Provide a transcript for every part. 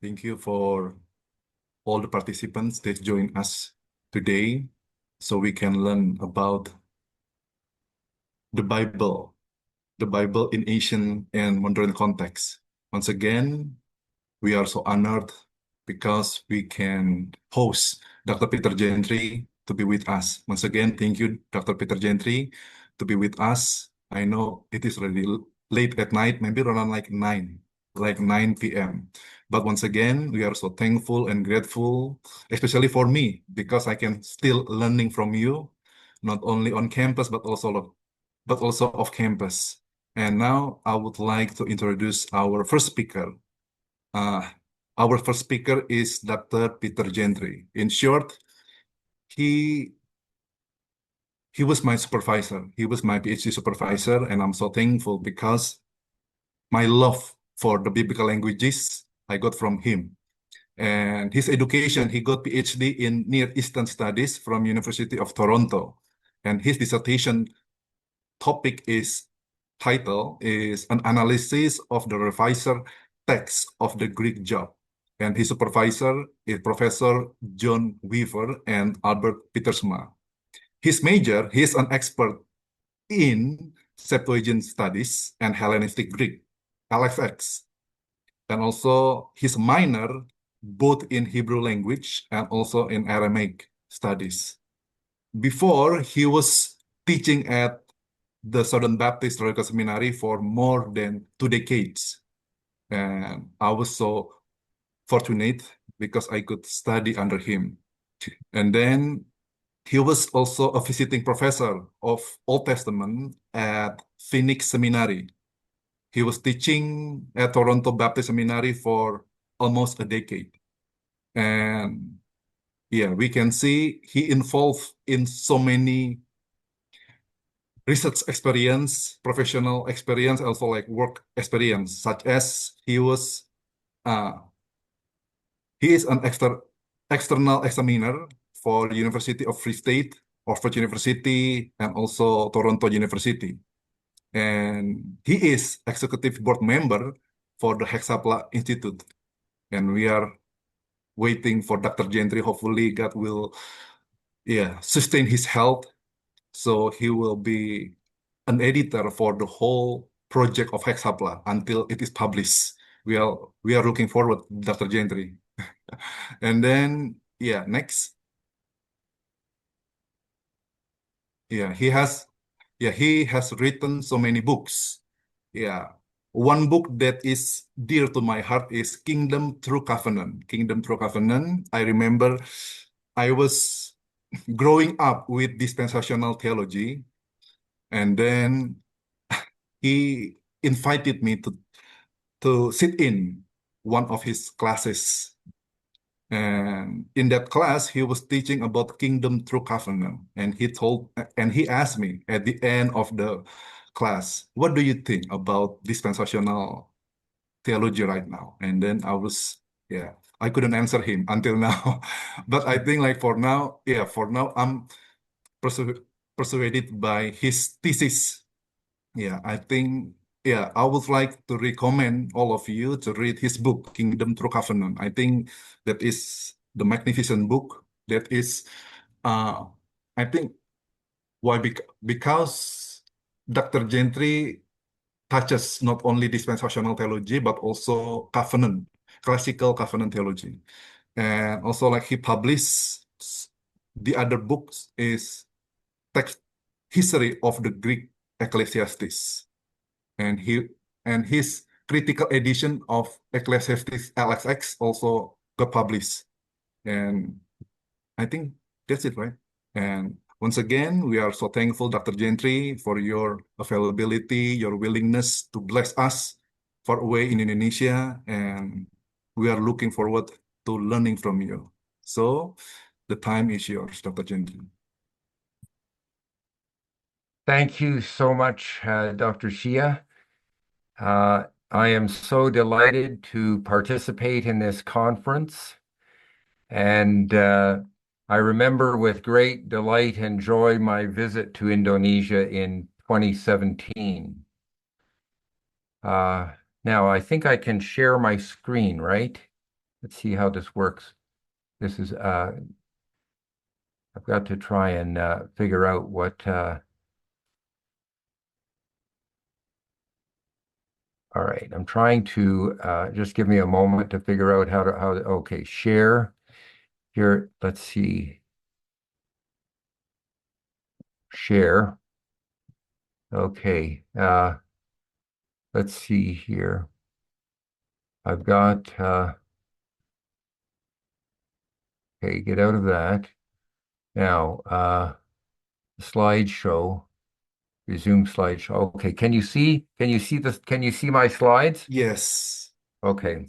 Thank you for all the participants that join us today so we can learn about the Bible, the Bible in ancient and modern context. Once again, we are so honored because we can host Dr. Peter Gentry to be with us. Once again, thank you, Dr. Peter Gentry, to be with us. I know it is already late at night, maybe around like 9 p.m. But once again, we are so thankful and grateful, especially for me, because I can still learning from you, not only on campus, but also off campus. And now I would like to introduce our first speaker. Uh, our first speaker is Dr. Peter Gentry. In short, he he was my supervisor. He was my PhD supervisor, and I'm so thankful because my love for the biblical languages I got from him. And his education, he got PhD in Near Eastern Studies from University of Toronto. And his dissertation topic is title is an analysis of the revisor text of the Greek job. And his supervisor is Professor John Weaver and Albert Pietersma. His major, he is an expert in Septuagint studies and Hellenistic Greek, LXX. And also his minor, both in Hebrew language and also in Aramaic studies. Before, he was teaching at the Southern Baptist Theological Seminary for more than 2 decades. And I was so fortunate because I could study under him. And then he was also a visiting professor of Old Testament at Phoenix Seminary. He was teaching at Toronto Baptist Seminary for almost a decade. And yeah, we can see he involved in so many research experience, professional experience, also like work experience, such as uh, he is an external examiner for University of Free State, Oxford University, and also Toronto University. And he is executive board member for the Hexapla Institute. And we are waiting for Dr. Gentry. Hopefully, God will, yeah, sustain his health, so he will be an editor for the whole project of Hexapla until it is published. We are looking forward, Dr. Gentry. And then, yeah, next. Yeah, he has written so many books. Yeah. One book that is dear to my heart is Kingdom Through Covenant. Kingdom Through Covenant. I remember I was growing up with dispensational theology, and then he invited me to sit in one of his classes. And in that class, he was teaching about kingdom through covenant. And he asked me at the end of the class, what do you think about dispensational theology right now? And then yeah, I couldn't answer him until now. But I think like for now, I'm persu persuaded by his thesis. Yeah, I think, yeah, I would like to recommend all of you to read his book, Kingdom Through Covenant. I think that is the magnificent book that is, uh, I think, because Dr. Gentry touches not only dispensational theology, but also classical covenant theology. And also like he published the other books is text history of the Greek Ecclesiastes. and he and his critical edition of Ecclesiastes LXX also got published. And I think that's it, right? And once again, we are so thankful, Dr. Gentry, for your availability, your willingness to bless us far away in Indonesia, and we are looking forward to learning from you. So the time is yours, Dr. Gentry. Thank you so much, Dr. Chia. I am so delighted to participate in this conference. And I remember with great delight and joy my visit to Indonesia in 2017. Now, I think I can share my screen, right? let's see how this works. This is, I've got to try and figure out what, all right, I'm trying to, just give me a moment to figure out okay, share here. Let's see, share. Okay, let's see here. I've got, okay, get out of that. Now, slideshow, resume slideshow. Okay, can you see my slides? Yes. Okay.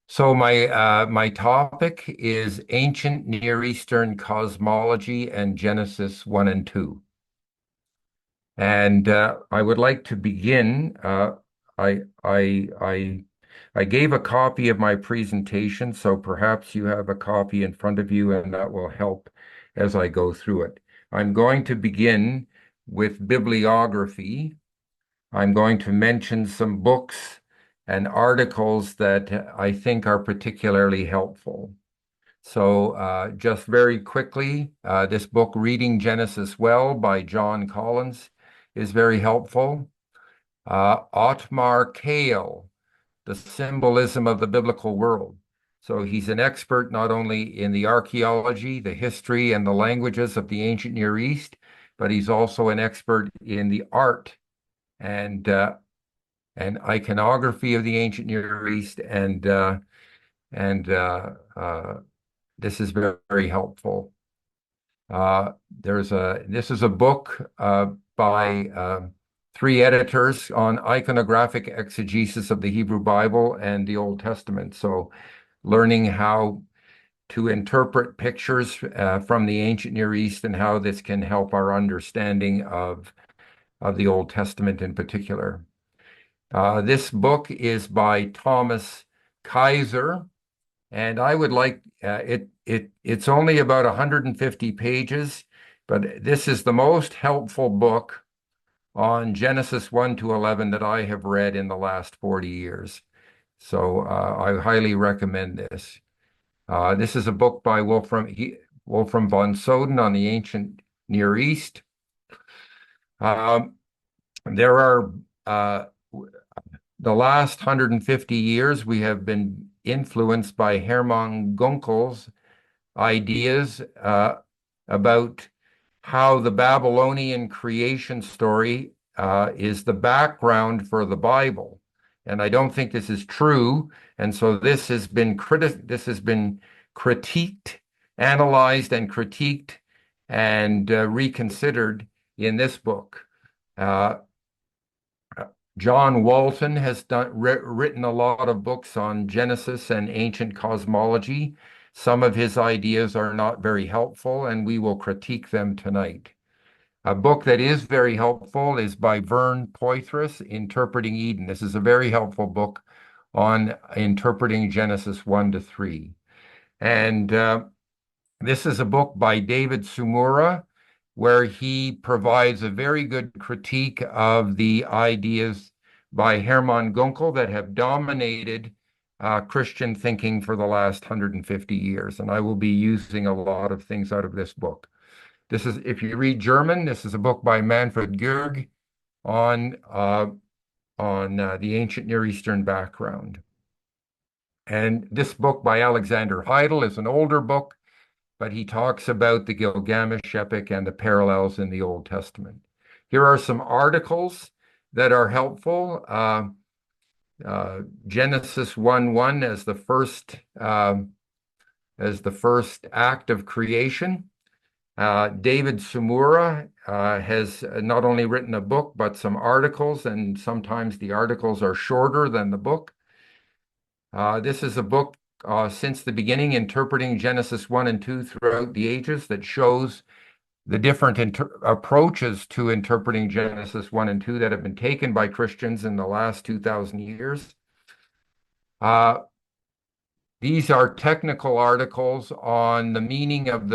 So my topic is ancient Near Eastern cosmology and Genesis 1 and 2. And I would like to begin. I I I I gave a copy of my presentation, so perhaps you have a copy in front of you, and that will help as I go through it. I'm going to begin with bibliography. I'm going to mention some books and articles that I think are particularly helpful. So, just very quickly, this book, Reading Genesis Well by John Collins, is very helpful. Otmar Kale, The Symbolism of the Biblical World. So, he's an expert not only in the archaeology, the history, and the languages of the ancient Near East, but he's also an expert in the art and iconography of the ancient Near East, and this is very, very helpful. This is a book by three editors on iconographic exegesis of the Hebrew Bible and the Old Testament. So, learning how to interpret pictures from the ancient Near East and how this can help our understanding of the Old Testament in particular. This book is by Thomas Kaiser, and I would like it's only about 150 pages, but this is the most helpful book on Genesis 1 to 11 that I have read in the last 40 years. So I highly recommend this. This is a book by Wolfram von Soden on the ancient Near East. There are the last 150 years, we have been influenced by Hermann Gunkel's ideas about how the Babylonian creation story is the background for the Bible. And I don't think this is true. And so this has been critiqued, analyzed, and critiqued and reconsidered in this book. John Walton has written a lot of books on Genesis and ancient cosmology. Some of his ideas are not very helpful, and we will critique them tonight. A book that is very helpful is by Vern Poythress, Interpreting Eden. This is a very helpful book on interpreting Genesis 1 to 3. And this is a book by David Sumura, where he provides a very good critique of the ideas by Hermann Gunkel that have dominated Christian thinking for the last 150 years. And I will be using a lot of things out of this book. This is, if you read German, this is a book by Manfred Gürg on the ancient Near Eastern background. And this book by Alexander Heidel is an older book, but he talks about the Gilgamesh epic and the parallels in the Old Testament. Here are some articles that are helpful. Genesis 1:1 as the first act of creation. David Sumura has not only written a book, but some articles, and sometimes the articles are shorter than the book. This is a book since the beginning, interpreting Genesis 1 and 2 throughout the ages, that shows the different approaches to interpreting Genesis 1 and 2 that have been taken by Christians in the last 2,000 years. These are technical articles on the meaning of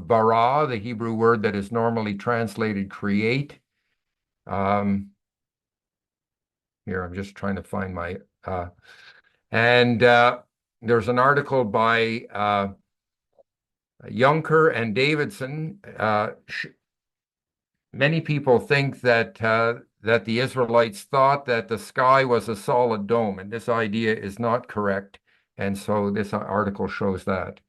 bara, the Hebrew word that is normally translated create. Here, I'm just trying to find my And there's an article by Juncker and Davidson. Many people think that that the Israelites thought that the sky was a solid dome, and this idea is not correct. And so this article shows that.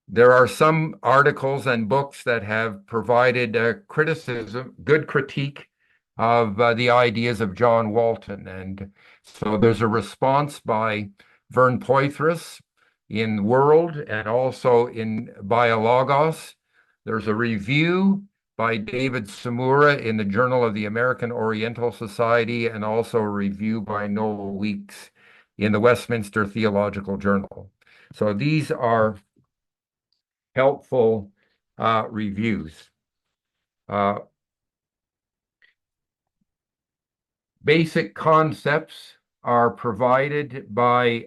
There are some articles and books that have provided criticism, good critique of the ideas of John Walton. And so there's a response by Vern Poythress in World and also in Biologos. There's a review by David Samura in the Journal of the American Oriental Society, and also a review by Noel Weeks in the Westminster Theological Journal. So these are helpful reviews. Basic concepts are provided by,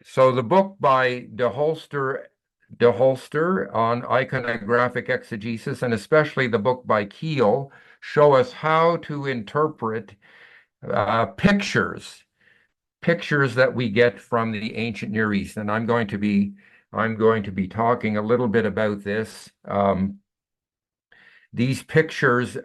so the book by De Holster on iconographic exegesis, and especially the book by Keel, show us how to interpret pictures that we get from the ancient Near East. And I'm going to be talking a little bit about this. These pictures,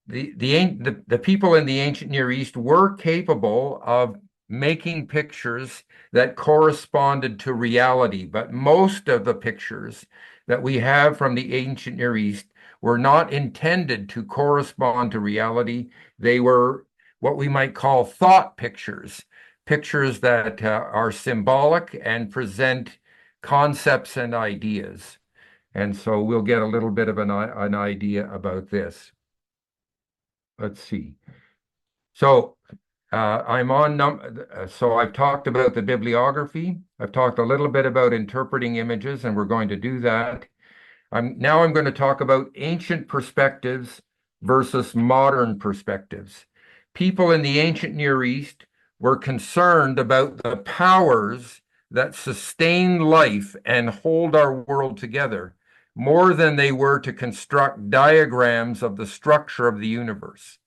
the people in the ancient Near East were capable of making pictures that corresponded to reality, but most of the pictures that we have from the ancient Near East were not intended to correspond to reality. They were what we might call thought pictures, pictures that are symbolic and present concepts and ideas. And so we'll get a little bit of an idea about this. Let's see. So so I've talked about the bibliography. I've talked a little bit about interpreting images, and we're going to do that. Now I'm going to talk about ancient perspectives versus modern perspectives. People in the ancient Near East were concerned about the powers that sustain life and hold our world together more than they were to construct diagrams of the structure of the universe.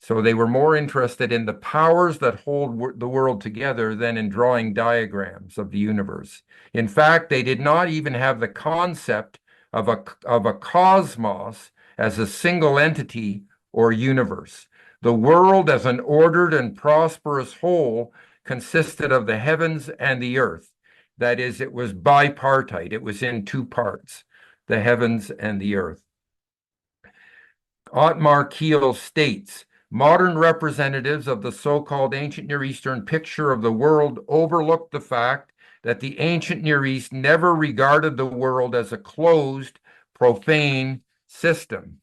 So they were more interested in the powers that hold the world together than in drawing diagrams of the universe. In fact, they did not even have the concept of a cosmos as a single entity or universe. The world as an ordered and prosperous whole consisted of the heavens and the earth. That is, it was bipartite. It was in two parts, the heavens and the earth. Ottmar Kiel states, modern representatives of the so-called ancient Near Eastern picture of the world overlook the fact that the ancient Near East never regarded the world as a closed, profane system.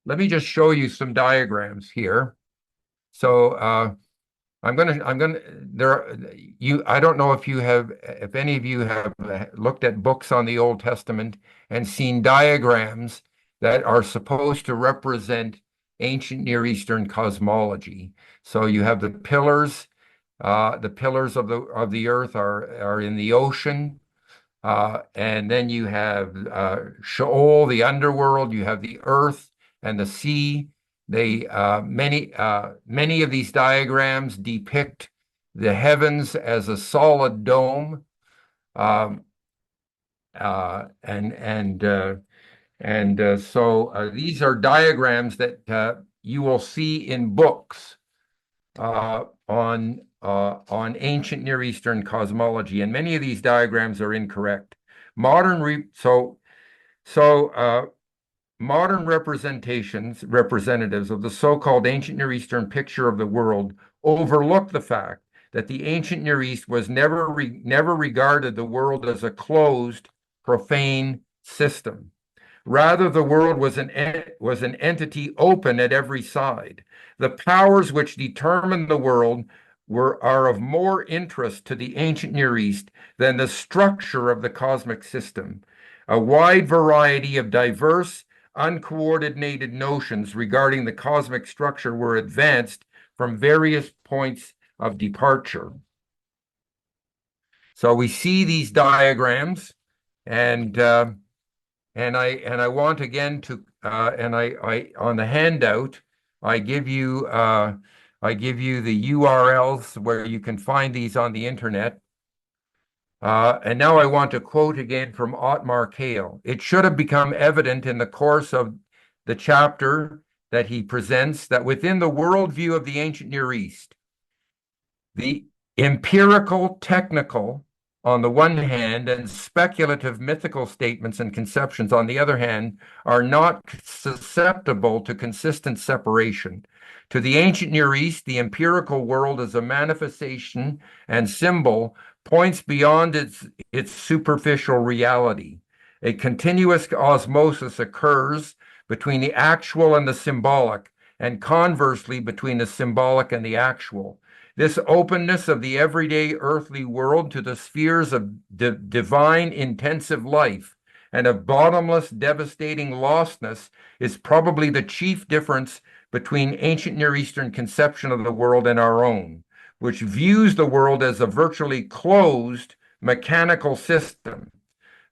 Let me just show you some diagrams here. So I don't know if any of you have looked at books on the Old Testament and seen diagrams that are supposed to represent ancient Near Eastern cosmology. So you have the pillars of the earth are in the ocean. And then you have Sheol, the underworld, you have the earth and the sea. Many of these diagrams depict the heavens as a solid dome, so these are diagrams that you will see in books on ancient Near Eastern cosmology, and many of these diagrams are incorrect. Modern representatives of the so-called ancient Near Eastern picture of the world overlook the fact that the ancient Near East was never regarded the world as a closed, profane system. Rather, the world was an entity open at every side. The powers which determine the world are of more interest to the ancient Near East than the structure of the cosmic system. A wide variety of diverse, uncoordinated notions regarding the cosmic structure were advanced from various points of departure. So we see these diagrams, and I want again and I on the handout, I give you the URLs where you can find these on the internet. And now I want to quote again from Ottmar Kahle. It should have become evident in the course of the chapter that he presents that within the worldview of the ancient Near East, the empirical, technical, on the one hand, and speculative mythical statements and conceptions, on the other hand, are not susceptible to consistent separation. To the ancient Near East, the empirical world as a manifestation and symbol points beyond its superficial reality. A continuous osmosis occurs between the actual and the symbolic, and conversely between the symbolic and the actual. This openness of the everyday earthly world to the spheres of divine intensive life and of bottomless devastating lostness is probably the chief difference between ancient Near Eastern conception of the world and our own, which views the world as a virtually closed mechanical system.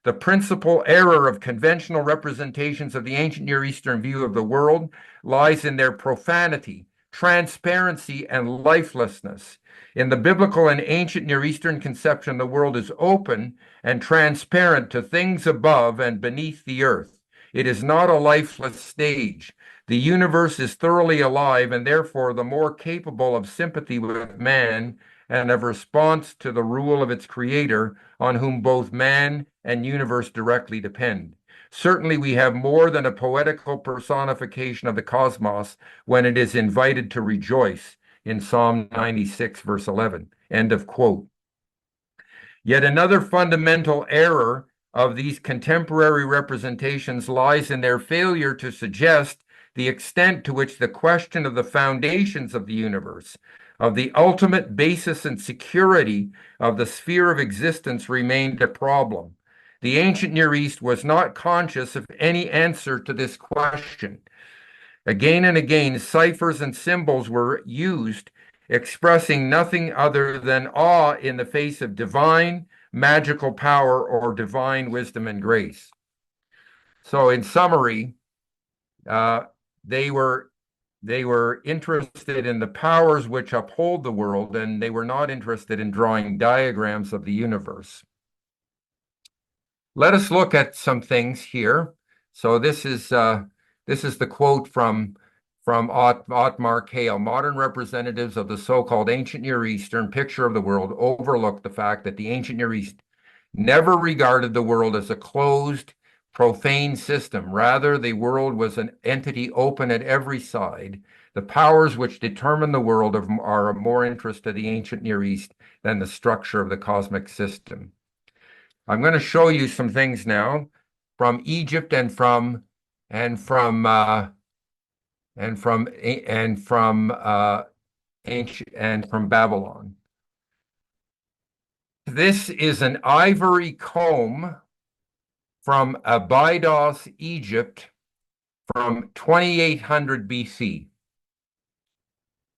The principal error of conventional representations of the ancient Near Eastern view of the world lies in their profanity, transparency, and lifelessness. In the biblical and ancient Near Eastern conception, the world is open and transparent to things above and beneath the earth. It is not a lifeless stage. The universe is thoroughly alive and therefore the more capable of sympathy with man and of response to the rule of its creator, on whom both man and universe directly depend. Certainly, we have more than a poetical personification of the cosmos when it is invited to rejoice in Psalm 96, verse 11. End of quote. Yet another fundamental error of these contemporary representations lies in their failure to suggest the extent to which the question of the foundations of the universe, of the ultimate basis and security of the sphere of existence, remained a problem. The ancient Near East was not conscious of any answer to this question. Again and again, ciphers and symbols were used, expressing nothing other than awe in the face of divine magical power or divine wisdom and grace. So, in summary, they were interested in the powers which uphold the world, and they were not interested in drawing diagrams of the universe. Let us look at some things here. So this is the quote from Ottmar Kahle. Modern representatives of the so-called ancient Near Eastern picture of the world overlook the fact that the ancient Near East never regarded the world as a closed, profane system. Rather, the world was an entity open at every side. The powers which determine the world are of more interest to the ancient Near East than the structure of the cosmic system. I'm going to show you some things now from Egypt and from ancient and from Babylon. This is an ivory comb from Abydos, Egypt, from 2800 BC.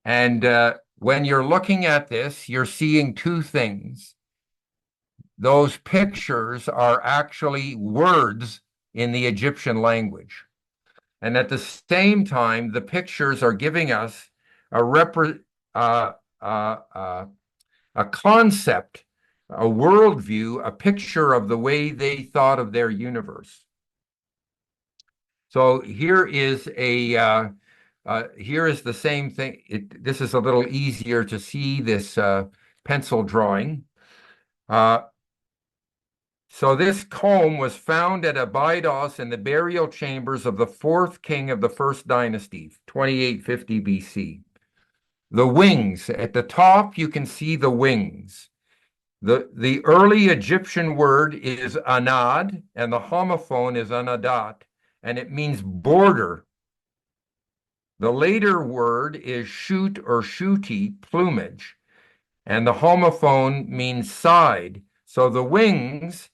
And when you're looking at this, you're seeing two things. Those pictures are actually words in the Egyptian language. And at the same time, the pictures are giving us a concept, a worldview, a picture of the way they thought of their universe. So here is the same thing. This is a little easier to see this pencil drawing. So this comb was found at Abydos in the burial chambers of the fourth king of the first dynasty, 2850 BC. The wings, at the top you can see the wings. The early Egyptian word is anad, and the homophone is anadat, and it means border. The later word is shoot or shooty, plumage, and the homophone means side. So the wings,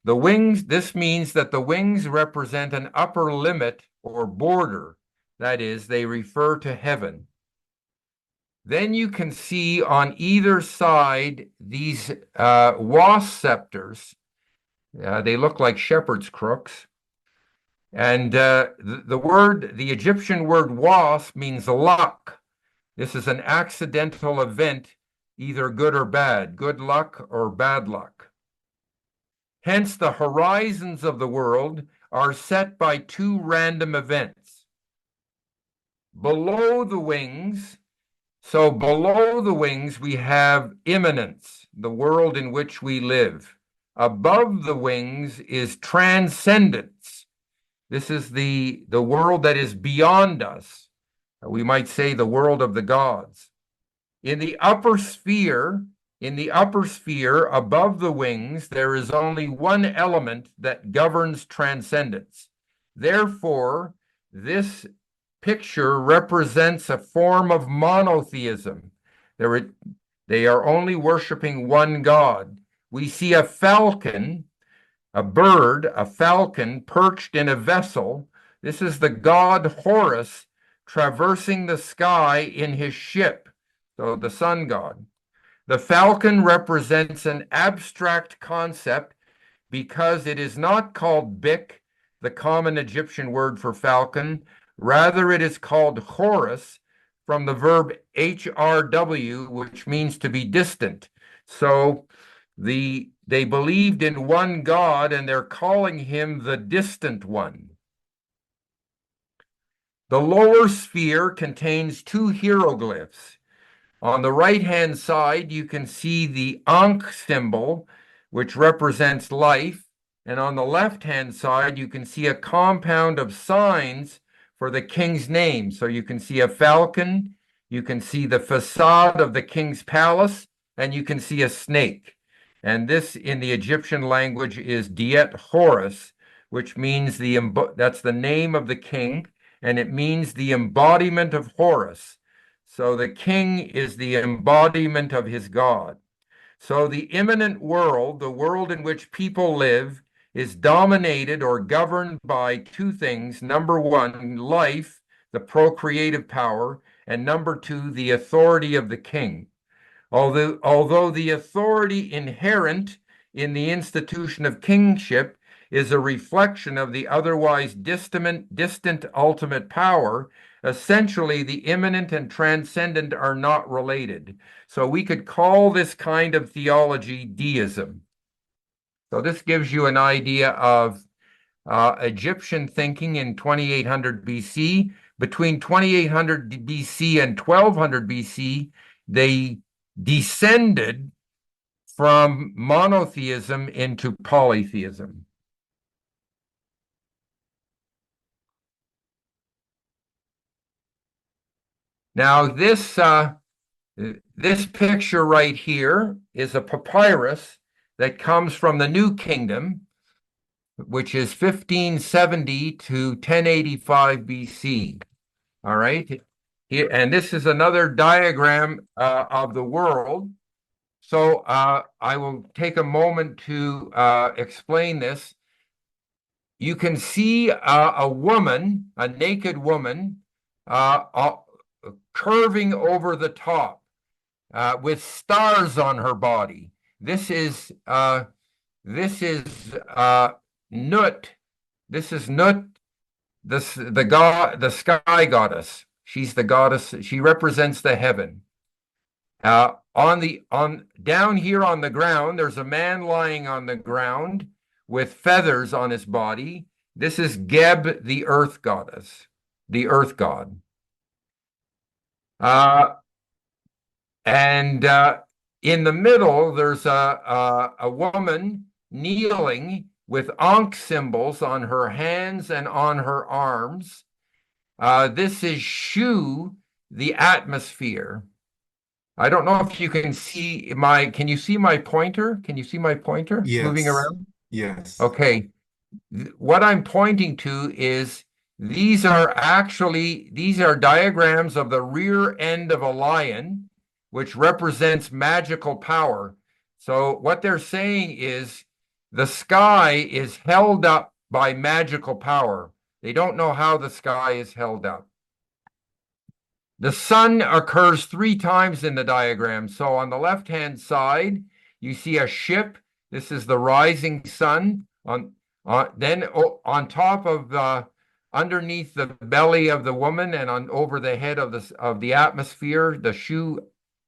this means that the wings represent an upper limit or border. That is, they refer to heaven. Then you can see on either side these wasp scepters. They look like shepherd's crooks. And the Egyptian word was means luck. This is an accidental event, either good or bad, good luck or bad luck. Hence, the horizons of the world are set by two random events. Below the wings, we have immanence, the world in which we live. Above the wings is transcendence. This is the world that is beyond us. We might say the world of the gods. In the upper sphere, above the wings, there is only one element that governs transcendence. Therefore, this picture represents a form of monotheism. They are only worshiping one God. We see a falcon, a falcon perched in a vessel. This is the god Horus traversing the sky in his ship, so the sun god. The falcon represents an abstract concept because it is not called Bik, the common Egyptian word for falcon. Rather, it is called Horus from the verb HRW, which means to be distant. So they believed in one God and they're calling him the distant one. The lower sphere contains two hieroglyphs. On the right-hand side, you can see the Ankh symbol, which represents life. And on the left-hand side, you can see a compound of signs for the king's name. So you can see a falcon, you can see the facade of the king's palace, and you can see a snake. And this in the Egyptian language is Diet Horus, which means that's the name of the king, and it means the embodiment of Horus. So the king is the embodiment of his God. So the immanent world, the world in which people live, is dominated or governed by two things. Number one, life, the procreative power, and number two, the authority of the king. Although the authority inherent in the institution of kingship is a reflection of the otherwise distant ultimate power, essentially the immanent and transcendent are not related. So we could call this kind of theology deism. So this gives you an idea of Egyptian thinking in 2800 BC. Between 2800 BC and 1200 BC, they descended from monotheism into polytheism. Now, this picture right here is a papyrus that comes from the New Kingdom, which is 1570 to 1085 BC. All right. Here, and this is another diagram of the world. So I will take a moment to explain this. You can see a woman, a naked woman, curving over the top with stars on her body. This is Nut. This is Nut, the sky goddess. She's the goddess. She represents the heaven. Down here on the ground, there's a man lying on the ground with feathers on his body. This is Geb, the earth goddess, the earth god. And in the middle, there's a woman kneeling with Ankh symbols on her hands and on her arms. This is Shu, the atmosphere. I don't know if you can see can you see my pointer? Can you see my pointer moving around? Yes. Okay. What I'm pointing to is these are diagrams of the rear end of a lion, which represents magical power. So what they're saying is the sky is held up by magical power. They don't know how the sky is held up. The sun occurs 3 times in the diagram. So on the left-hand side, you see a ship. This is the rising sun. On On top of underneath the belly of the woman and on over the head of the atmosphere, the shoe,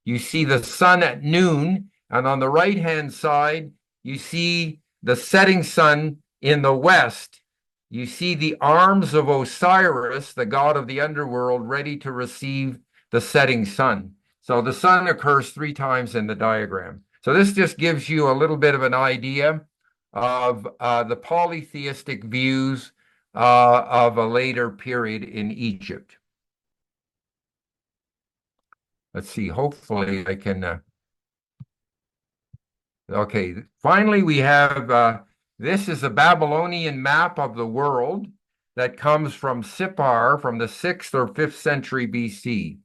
you see the sun at noon, and on the right-hand side, you see the setting sun in the west. You see the arms of Osiris, the god of the underworld, ready to receive the setting sun. So the sun occurs 3 times in the diagram. So this just gives you a little bit of an idea of the polytheistic views of a later period in Egypt. Let's see, hopefully I can. Okay, finally we have this is a Babylonian map of the world that comes from Sippar from the 6th or 5th century BC.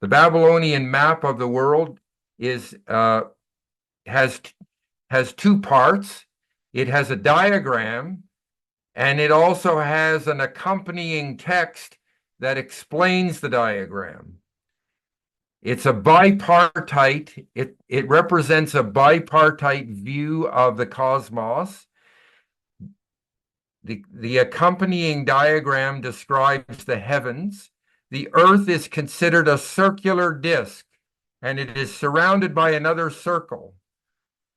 The Babylonian map of the world is has 2 parts. It has a diagram, and it also has an accompanying text that explains the diagram. It's a bipartite, it represents a bipartite view of the cosmos. The accompanying diagram describes the heavens. The earth is considered a circular disk, and it is surrounded by another circle,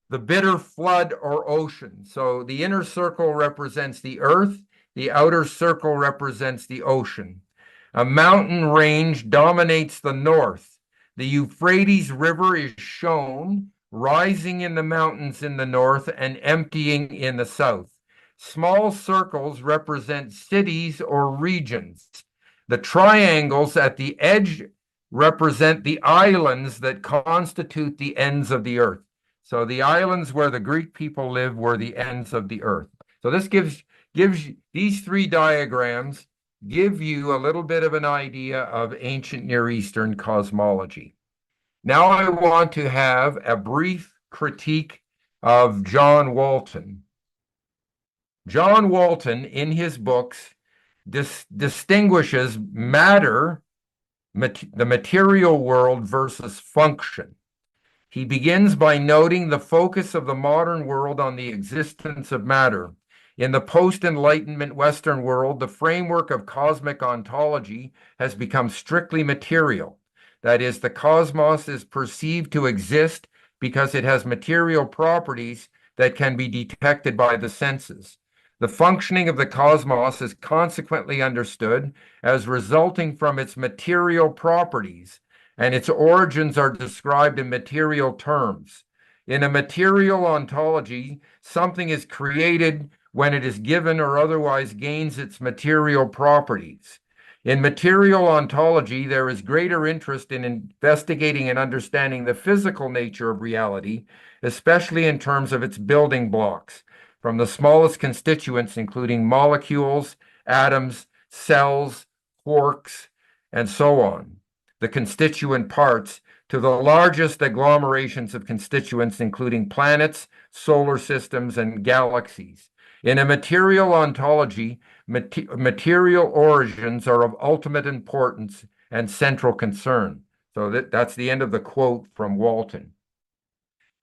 the bitter flood or ocean. So the inner circle represents the earth, the outer circle represents the ocean. A mountain range dominates the north. The Euphrates River is shown rising in the mountains in the north and emptying in the south. Small circles represent cities or regions. The triangles at the edge represent the islands that constitute the ends of the earth. So the islands where the Greek people live were the ends of the earth. So this gives these 3 diagrams give you a little bit of an idea of ancient Near Eastern cosmology. Now I want to have a brief critique of John Walton. John Walton, in his books, distinguishes matter, the material world, versus function. He begins by noting the focus of the modern world on the existence of matter. In the post-Enlightenment Western world, the framework of cosmic ontology has become strictly material. That is, the cosmos is perceived to exist because it has material properties that can be detected by the senses. The functioning of the cosmos is consequently understood as resulting from its material properties, and its origins are described in material terms. In a material ontology, something is created when it is given or otherwise gains its material properties. In material ontology, there is greater interest in investigating and understanding the physical nature of reality, especially in terms of its building blocks, from the smallest constituents, including molecules, atoms, cells, quarks, and so on, the constituent parts, to the largest agglomerations of constituents, including planets, solar systems, and galaxies. In a material ontology, material origins are of ultimate importance and central concern. So that's the end of the quote from Walton.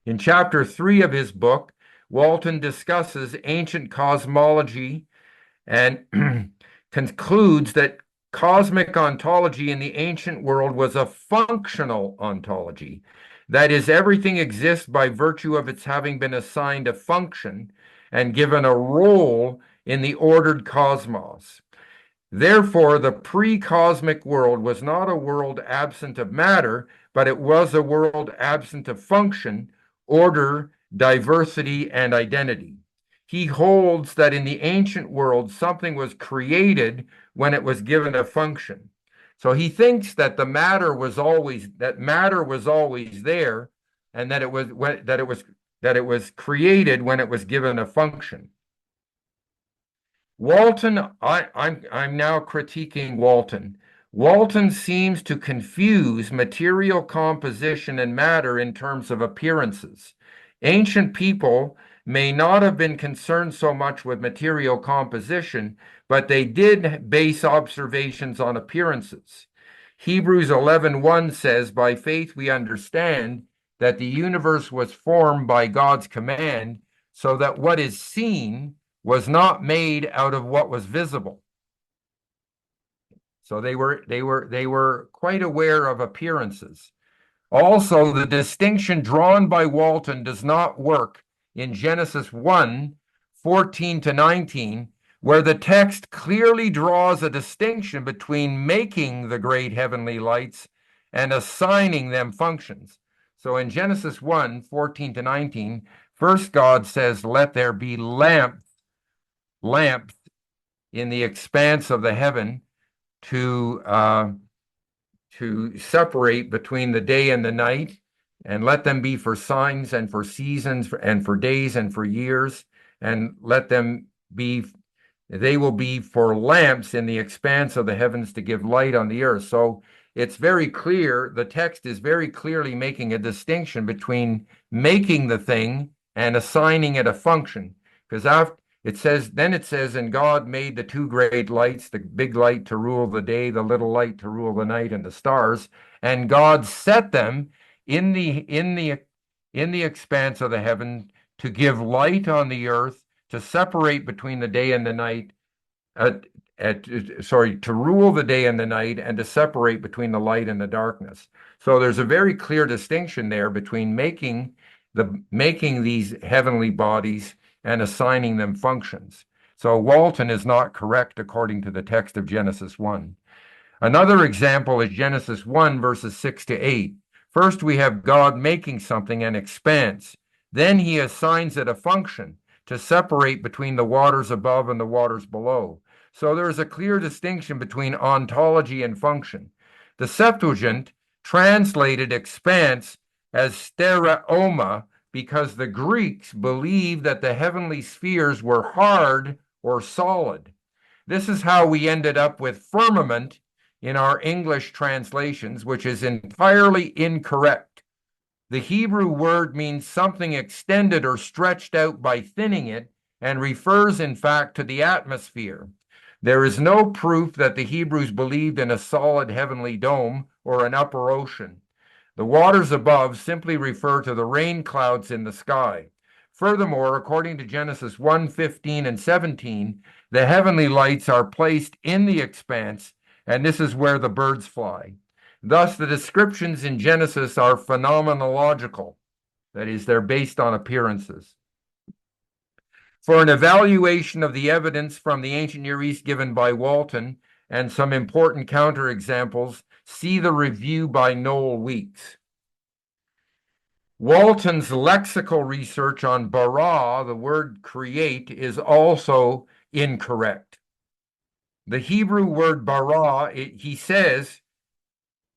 In chapter 3 of his book, Walton discusses ancient cosmology and concludes that cosmic ontology in the ancient world was a functional ontology. That is, everything exists by virtue of its having been assigned a function and given a role in the ordered cosmos. Therefore, the pre-cosmic world was not a world absent of matter, but it was a world absent of function, order, diversity, and identity. He holds that in the ancient world, something was created when it was given a function. So he thinks that matter was always there, and that it was created when it was given a function. Walton, I'm now critiquing Walton. Walton seems to confuse material composition and matter in terms of appearances. Ancient people may not have been concerned so much with material composition, but they did base observations on appearances. Hebrews 11:1 says, "By faith we understand that the universe was formed by God's command, so that what is seen was not made out of what was visible. So they were quite aware of appearances. Also, the distinction drawn by Walton does not work in Genesis 1:14 to 19, where the text clearly draws a distinction between making the great heavenly lights and assigning them functions. So in Genesis 1:14 to 19, first God says, "Let there be lamps in the expanse of the heaven to separate between the day and the night, and let them be for signs and for seasons and for days and for years, and let them be, they will be for lamps in the expanse of the heavens to give light on the earth." So it's very clear, the text is very clearly making a distinction between making the thing and assigning it a function. Because after it says, and God made the two great lights, the big light to rule the day, the little light to rule the night, and the stars. And God set them in the expanse of the heaven to give light on the earth, to separate between the day and the night, to rule the day and the night, and to separate between the light and the darkness. So there's a very clear distinction there between making these heavenly bodies and assigning them functions. So Walton is not correct according to the text of Genesis 1. Another example is Genesis 1, verses 6 to 8. First, we have God making something, an expanse. Then he assigns it a function to separate between the waters above and the waters below. So there is a clear distinction between ontology and function. The Septuagint translated expanse as stereoma because the Greeks believed that the heavenly spheres were hard or solid. This is how we ended up with firmament in our English translations, which is entirely incorrect. The Hebrew word means something extended or stretched out by thinning it, and refers, in fact, to the atmosphere. There is no proof that the Hebrews believed in a solid heavenly dome or an upper ocean. The waters above simply refer to the rain clouds in the sky. Furthermore, according to Genesis 1:15 and 17, the heavenly lights are placed in the expanse, and this is where the birds fly. Thus, the descriptions in Genesis are phenomenological. That is, they're based on appearances. For an evaluation of the evidence from the ancient Near East given by Walton and some important counterexamples, see the review by Noel Weeks. Walton's lexical research on bara, the word create, is also incorrect. The Hebrew word bara, he says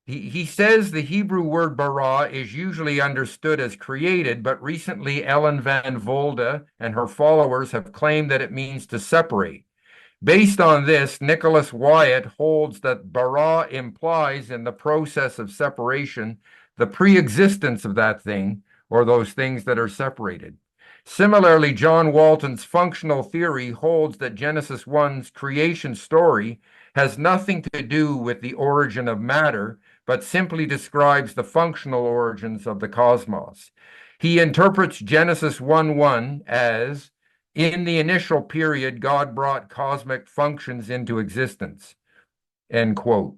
the Hebrew word bara is usually understood as created, but recently Ellen van Volde and her followers have claimed that it means to separate. Based on this, Nicholas Wyatt holds that bara implies in the process of separation the pre-existence of that thing or those things that are separated. Similarly, John Walton's functional theory holds that Genesis 1's creation story has nothing to do with the origin of matter, but simply describes the functional origins of the cosmos. He interprets Genesis 1:1 as, in the initial period, God brought cosmic functions into existence, end quote.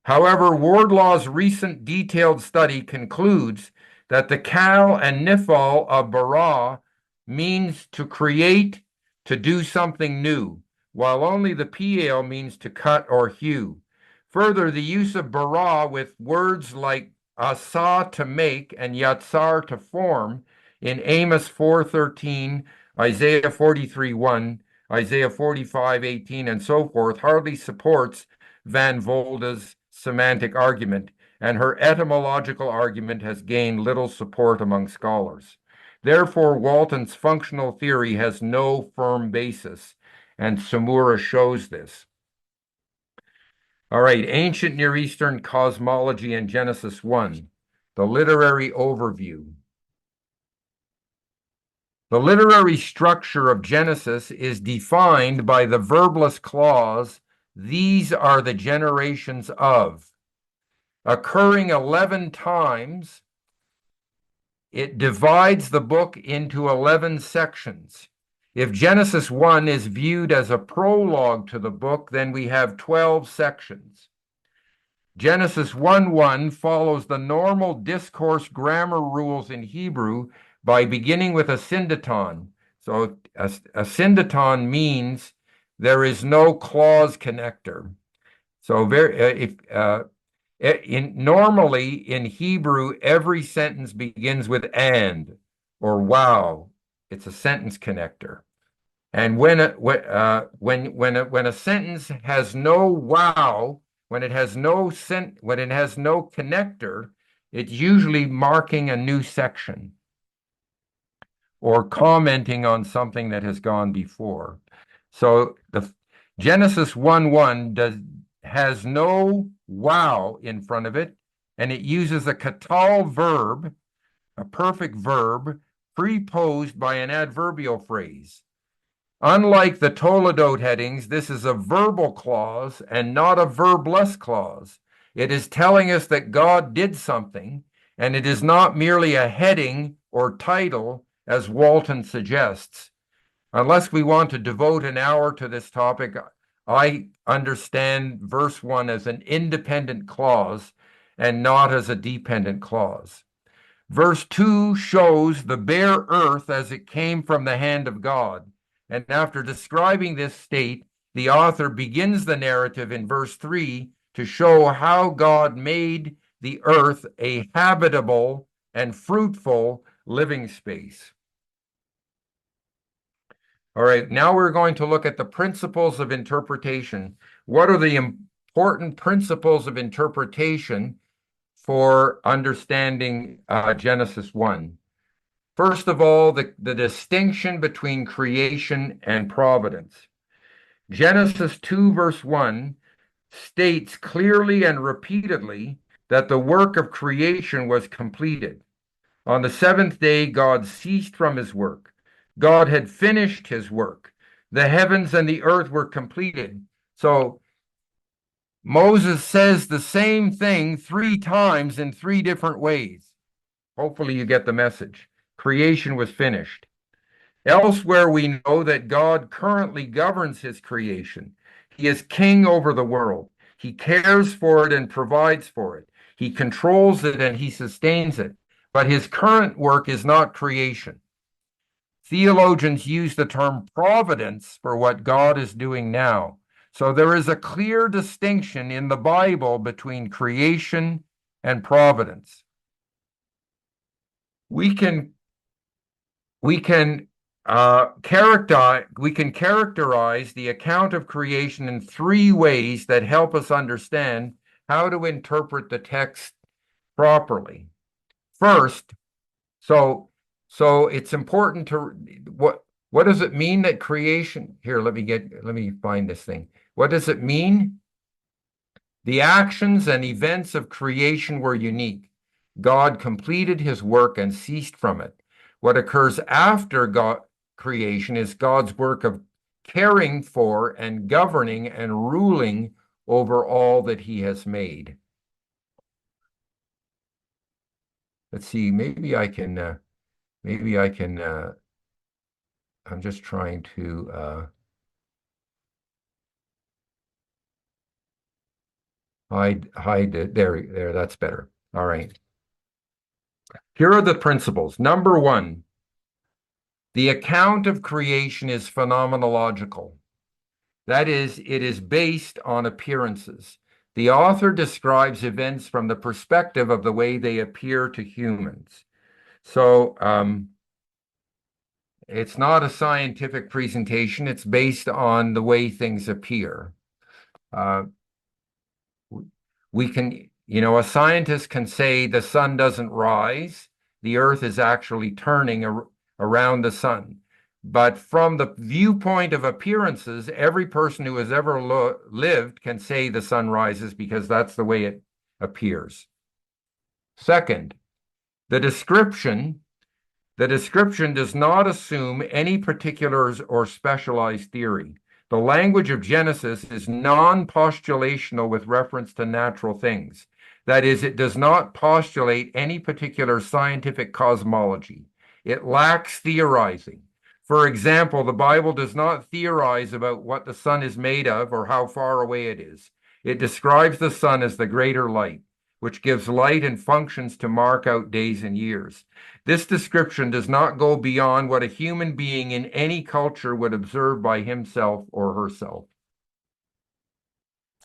However, Wardlaw's recent detailed study concludes that the kal and nifal of bara means to create, to do something new, while only the piel means to cut or hew. Further, the use of bara with words like asa to make and yatsar to form in Amos 4:13, Isaiah 43:1, Isaiah 45:18, and so forth hardly supports Van Volde's semantic argument, and her etymological argument has gained little support among scholars. Therefore, Walton's functional theory has no firm basis, and Samura shows this. All right, Ancient Near Eastern Cosmology and Genesis 1, the literary overview. The literary structure of Genesis is defined by the verbless clause, "These are the generations of." Occurring 11 times, it divides the book into 11 sections. If Genesis 1 is viewed as a prologue to the book, then we have 12 sections. Genesis 1:1 follows the normal discourse grammar rules in Hebrew by beginning with a syndeton. So a syndeton means there is no clause connector. So normally in Hebrew, every sentence begins with and or wow. It's a sentence connector. And when a sentence has no wow, when it has no connector, it's usually marking a new section or commenting on something that has gone before. So the Genesis 1:1 has no wow in front of it, and it uses a katal verb, a perfect verb, preposed by an adverbial phrase. Unlike the Toledot headings, this is a verbal clause and not a verbless clause. It is telling us that God did something, and it is not merely a heading or title, as Walton suggests. Unless we want to devote an hour to this topic, I understand verse 1 as an independent clause and not as a dependent clause. Verse 2 shows the bare earth as it came from the hand of God. And after describing this state, the author begins the narrative in verse 3 to show how God made the earth a habitable and fruitful living space. All right, now we're going to look at the principles of interpretation. What are the important principles of interpretation for understanding Genesis 1? First of all, the distinction between creation and providence. Genesis 2, verse 1 states clearly and repeatedly that the work of creation was completed. On the seventh day, God ceased from his work. God had finished his work. The heavens and the earth were completed. So Moses says the same thing 3 times in 3 different ways. Hopefully you get the message. Creation was finished. Elsewhere, we know that God currently governs his creation. He is king over the world. He cares for it and provides for it. He controls it and he sustains it. But his current work is not creation. Theologians use the term providence for what God is doing now. So there is a clear distinction in the Bible between creation and providence. We can characterize the account of creation in 3 ways that help us understand how to interpret the text properly. First, so it's important to what does it mean that creation? Here, let me find this thing. What does it mean? The actions and events of creation were unique. God completed his work and ceased from it. What occurs after God creation is God's work of caring for and governing and ruling over all that he has made. Let's see, maybe I can, I'm just trying to hide it. There, that's better. All right. Here are the principles. Number 1, the account of creation is phenomenological. That is, it is based on appearances. The author describes events from the perspective of the way they appear to humans. So it's not a scientific presentation. It's based on the way things appear. We can, a scientist can say the sun doesn't rise. The earth is actually turning around the sun. But from the viewpoint of appearances, every person who has ever lived can say the sun rises because that's the way it appears. Second, the description does not assume any particular or specialized theory. The language of Genesis is non-postulational with reference to natural things. That is, it does not postulate any particular scientific cosmology. It lacks theorizing. For example, the Bible does not theorize about what the sun is made of or how far away it is. It describes the sun as the greater light, which gives light and functions to mark out days and years. This description does not go beyond what a human being in any culture would observe by himself or herself.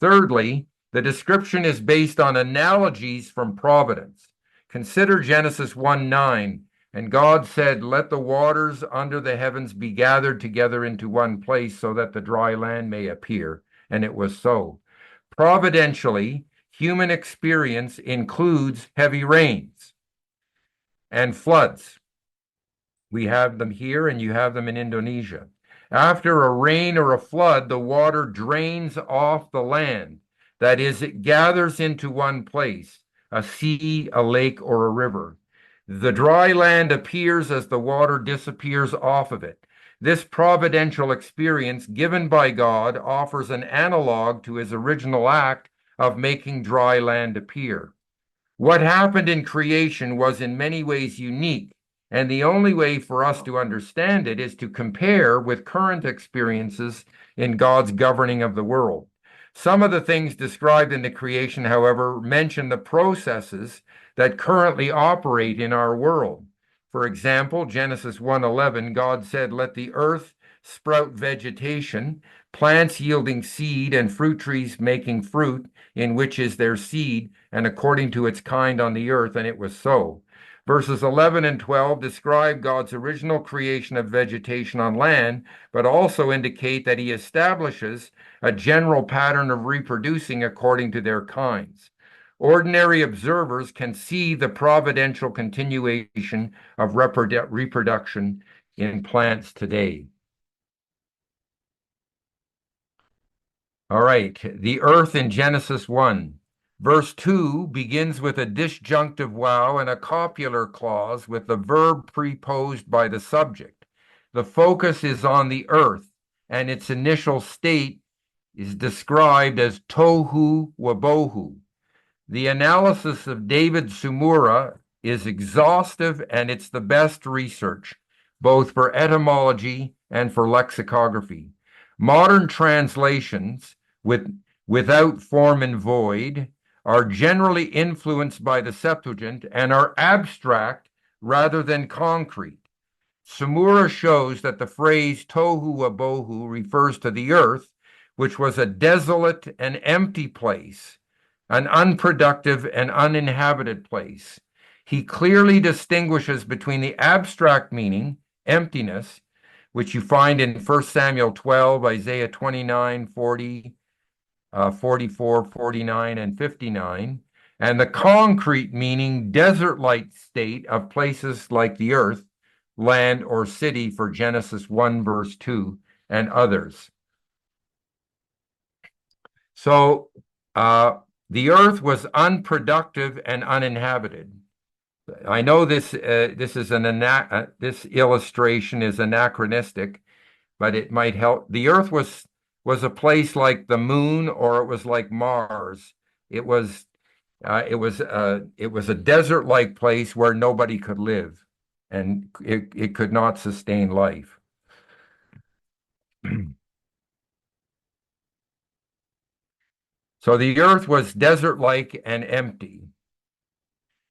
Thirdly, the description is based on analogies from providence. Consider Genesis 1:9. And God said, let the waters under the heavens be gathered together into one place so that the dry land may appear. And it was so. Providentially, human experience includes heavy rains and floods. We have them here and you have them in Indonesia. After a rain or a flood, the water drains off the land. That is, it gathers into one place, a sea, a lake, or a river. The dry land appears as the water disappears off of it. This providential experience given by God offers an analog to his original act of making dry land appear. What happened in creation was in many ways unique, and the only way for us to understand it is to compare with current experiences in God's governing of the world. Some of the things described in the creation, however, mention the processes that currently operate in our world. For example, Genesis 1:11, God said, let the earth sprout vegetation, plants yielding seed, and fruit trees making fruit, in which is their seed, and according to its kind on the earth, and it was so. Verses 11 and 12 describe God's original creation of vegetation on land, but also indicate that he establishes a general pattern of reproducing according to their kinds. Ordinary observers can see the providential continuation of reproduction in plants today. All right, the earth in Genesis 1. Verse 2 begins with a disjunctive wow and a copular clause with the verb preposed by the subject. The focus is on the earth, and its initial state is described as tohu wabohu. The analysis of David Sumura is exhaustive, and it's the best research, both for etymology and for lexicography. Modern translations without form and void are generally influenced by the Septuagint and are abstract rather than concrete. Sumura shows that the phrase tohu wabohu refers to the earth, which was a desolate and empty place, an unproductive and uninhabited place. He clearly distinguishes between the abstract meaning, emptiness, which you find in 1 Samuel 12, Isaiah 29, 40, 44, 49, and 59, and the concrete meaning, desert-like state of places like the earth, land, or city for Genesis 1, verse 2, and others. So the earth was unproductive and uninhabited. I know this this illustration is anachronistic, but it might help. The earth was a place like the moon, or it was like Mars. It was a desert-like place where nobody could live, and it could not sustain life. So the earth was desert-like and empty.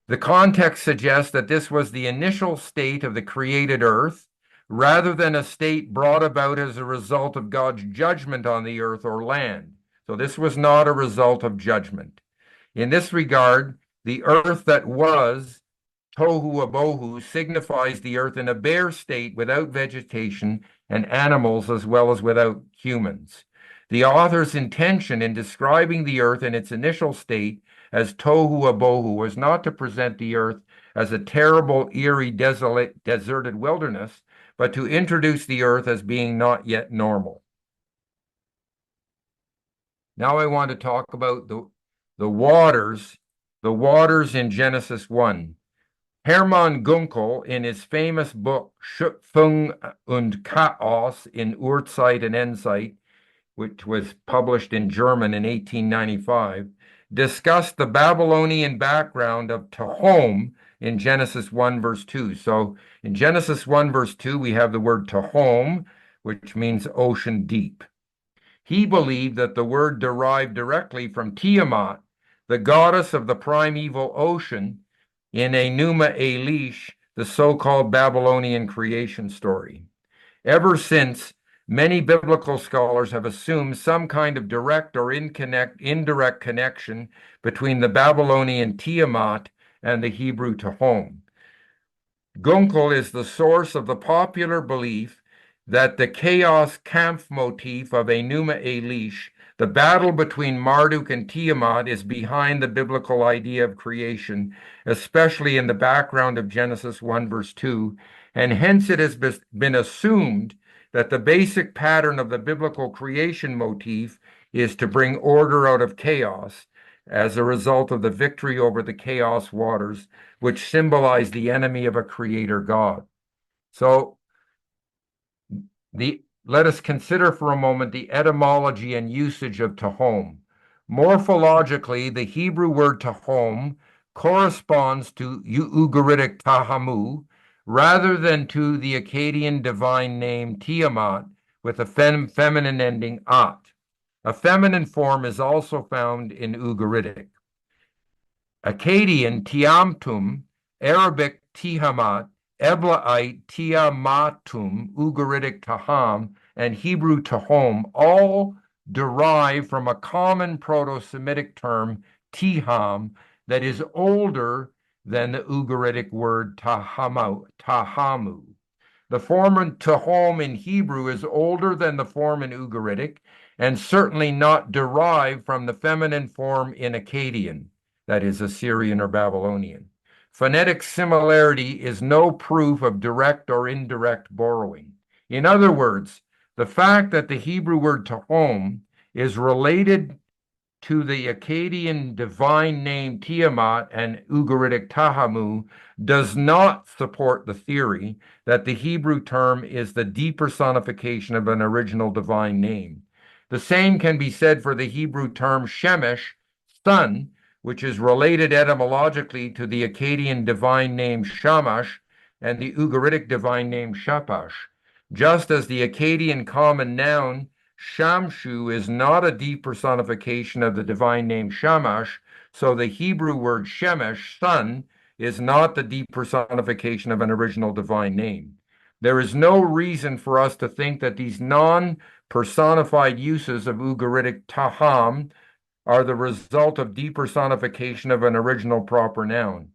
The context suggests that this was the initial state of the created earth, rather than a state brought about as a result of God's judgment on the earth or land. So this was not a result of judgment. In this regard, the earth that was, tohu wabohu, signifies the earth in a bare state without vegetation and animals, as well as without humans. The author's intention in describing the earth in its initial state as tohu wabohu was not to present the earth as a terrible, eerie, deserted wilderness, but to introduce the earth as being not yet normal. Now I want to talk about the waters in Genesis 1. Hermann Gunkel, in his famous book Schöpfung und Chaos in Urzeit und Endzeit, which was published in German in 1895, discussed the Babylonian background of Tehom in Genesis 1, verse 2. So in Genesis 1, verse 2, we have the word Tehom, which means ocean deep. He believed that the word derived directly from Tiamat, the goddess of the primeval ocean, in Enuma Elish, the so-called Babylonian creation story. Ever since, many biblical scholars have assumed some kind of direct or indirect connection between the Babylonian Tiamat and the Hebrew Tehom. Gunkel is the source of the popular belief that the chaos Kampf motif of Enuma Elish, the battle between Marduk and Tiamat, is behind the biblical idea of creation, especially in the background of Genesis 1, verse 2, and hence it has been assumed that the basic pattern of the biblical creation motif is to bring order out of chaos as a result of the victory over the chaos waters, which symbolize the enemy of a creator God. So let us consider for a moment the etymology and usage of Tehom. Morphologically, the Hebrew word Tehom corresponds to Ugaritic Tahamu rather than to the Akkadian divine name Tiamat with a feminine ending at. A feminine form is also found in Ugaritic. Akkadian Tiamtum, Arabic Tihamat, Eblaite Tiamatum, Ugaritic Taham, and Hebrew Tahom all derive from a common Proto-Semitic term, Tiham, that is older than the Ugaritic word Tahamu. The form Tehom in Hebrew is older than the form in Ugaritic, and certainly not derived from the feminine form in Akkadian, that is Assyrian or Babylonian. Phonetic similarity is no proof of direct or indirect borrowing. In other words, the fact that the Hebrew word Tehom is related to the Akkadian divine name Tiamat and Ugaritic Tahamu does not support the theory that the Hebrew term is the depersonification of an original divine name. The same can be said for the Hebrew term Shemesh, sun, which is related etymologically to the Akkadian divine name Shamash and the Ugaritic divine name Shapash. Just as the Akkadian common noun Shamshu is not a depersonification of the divine name Shamash, so the Hebrew word Shemesh, sun, is not the depersonification of an original divine name. There is no reason for us to think that these non-personified uses of Ugaritic Taham are the result of depersonification of an original proper noun.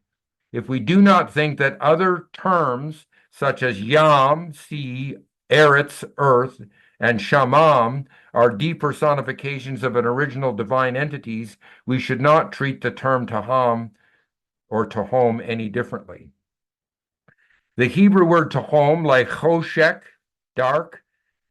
If we do not think that other terms such as Yam, sea, Eretz, earth, and Shamam are depersonifications of an original divine entities, we should not treat the term Taham or Tehom any differently. The Hebrew word Tehom, like Choshek, dark,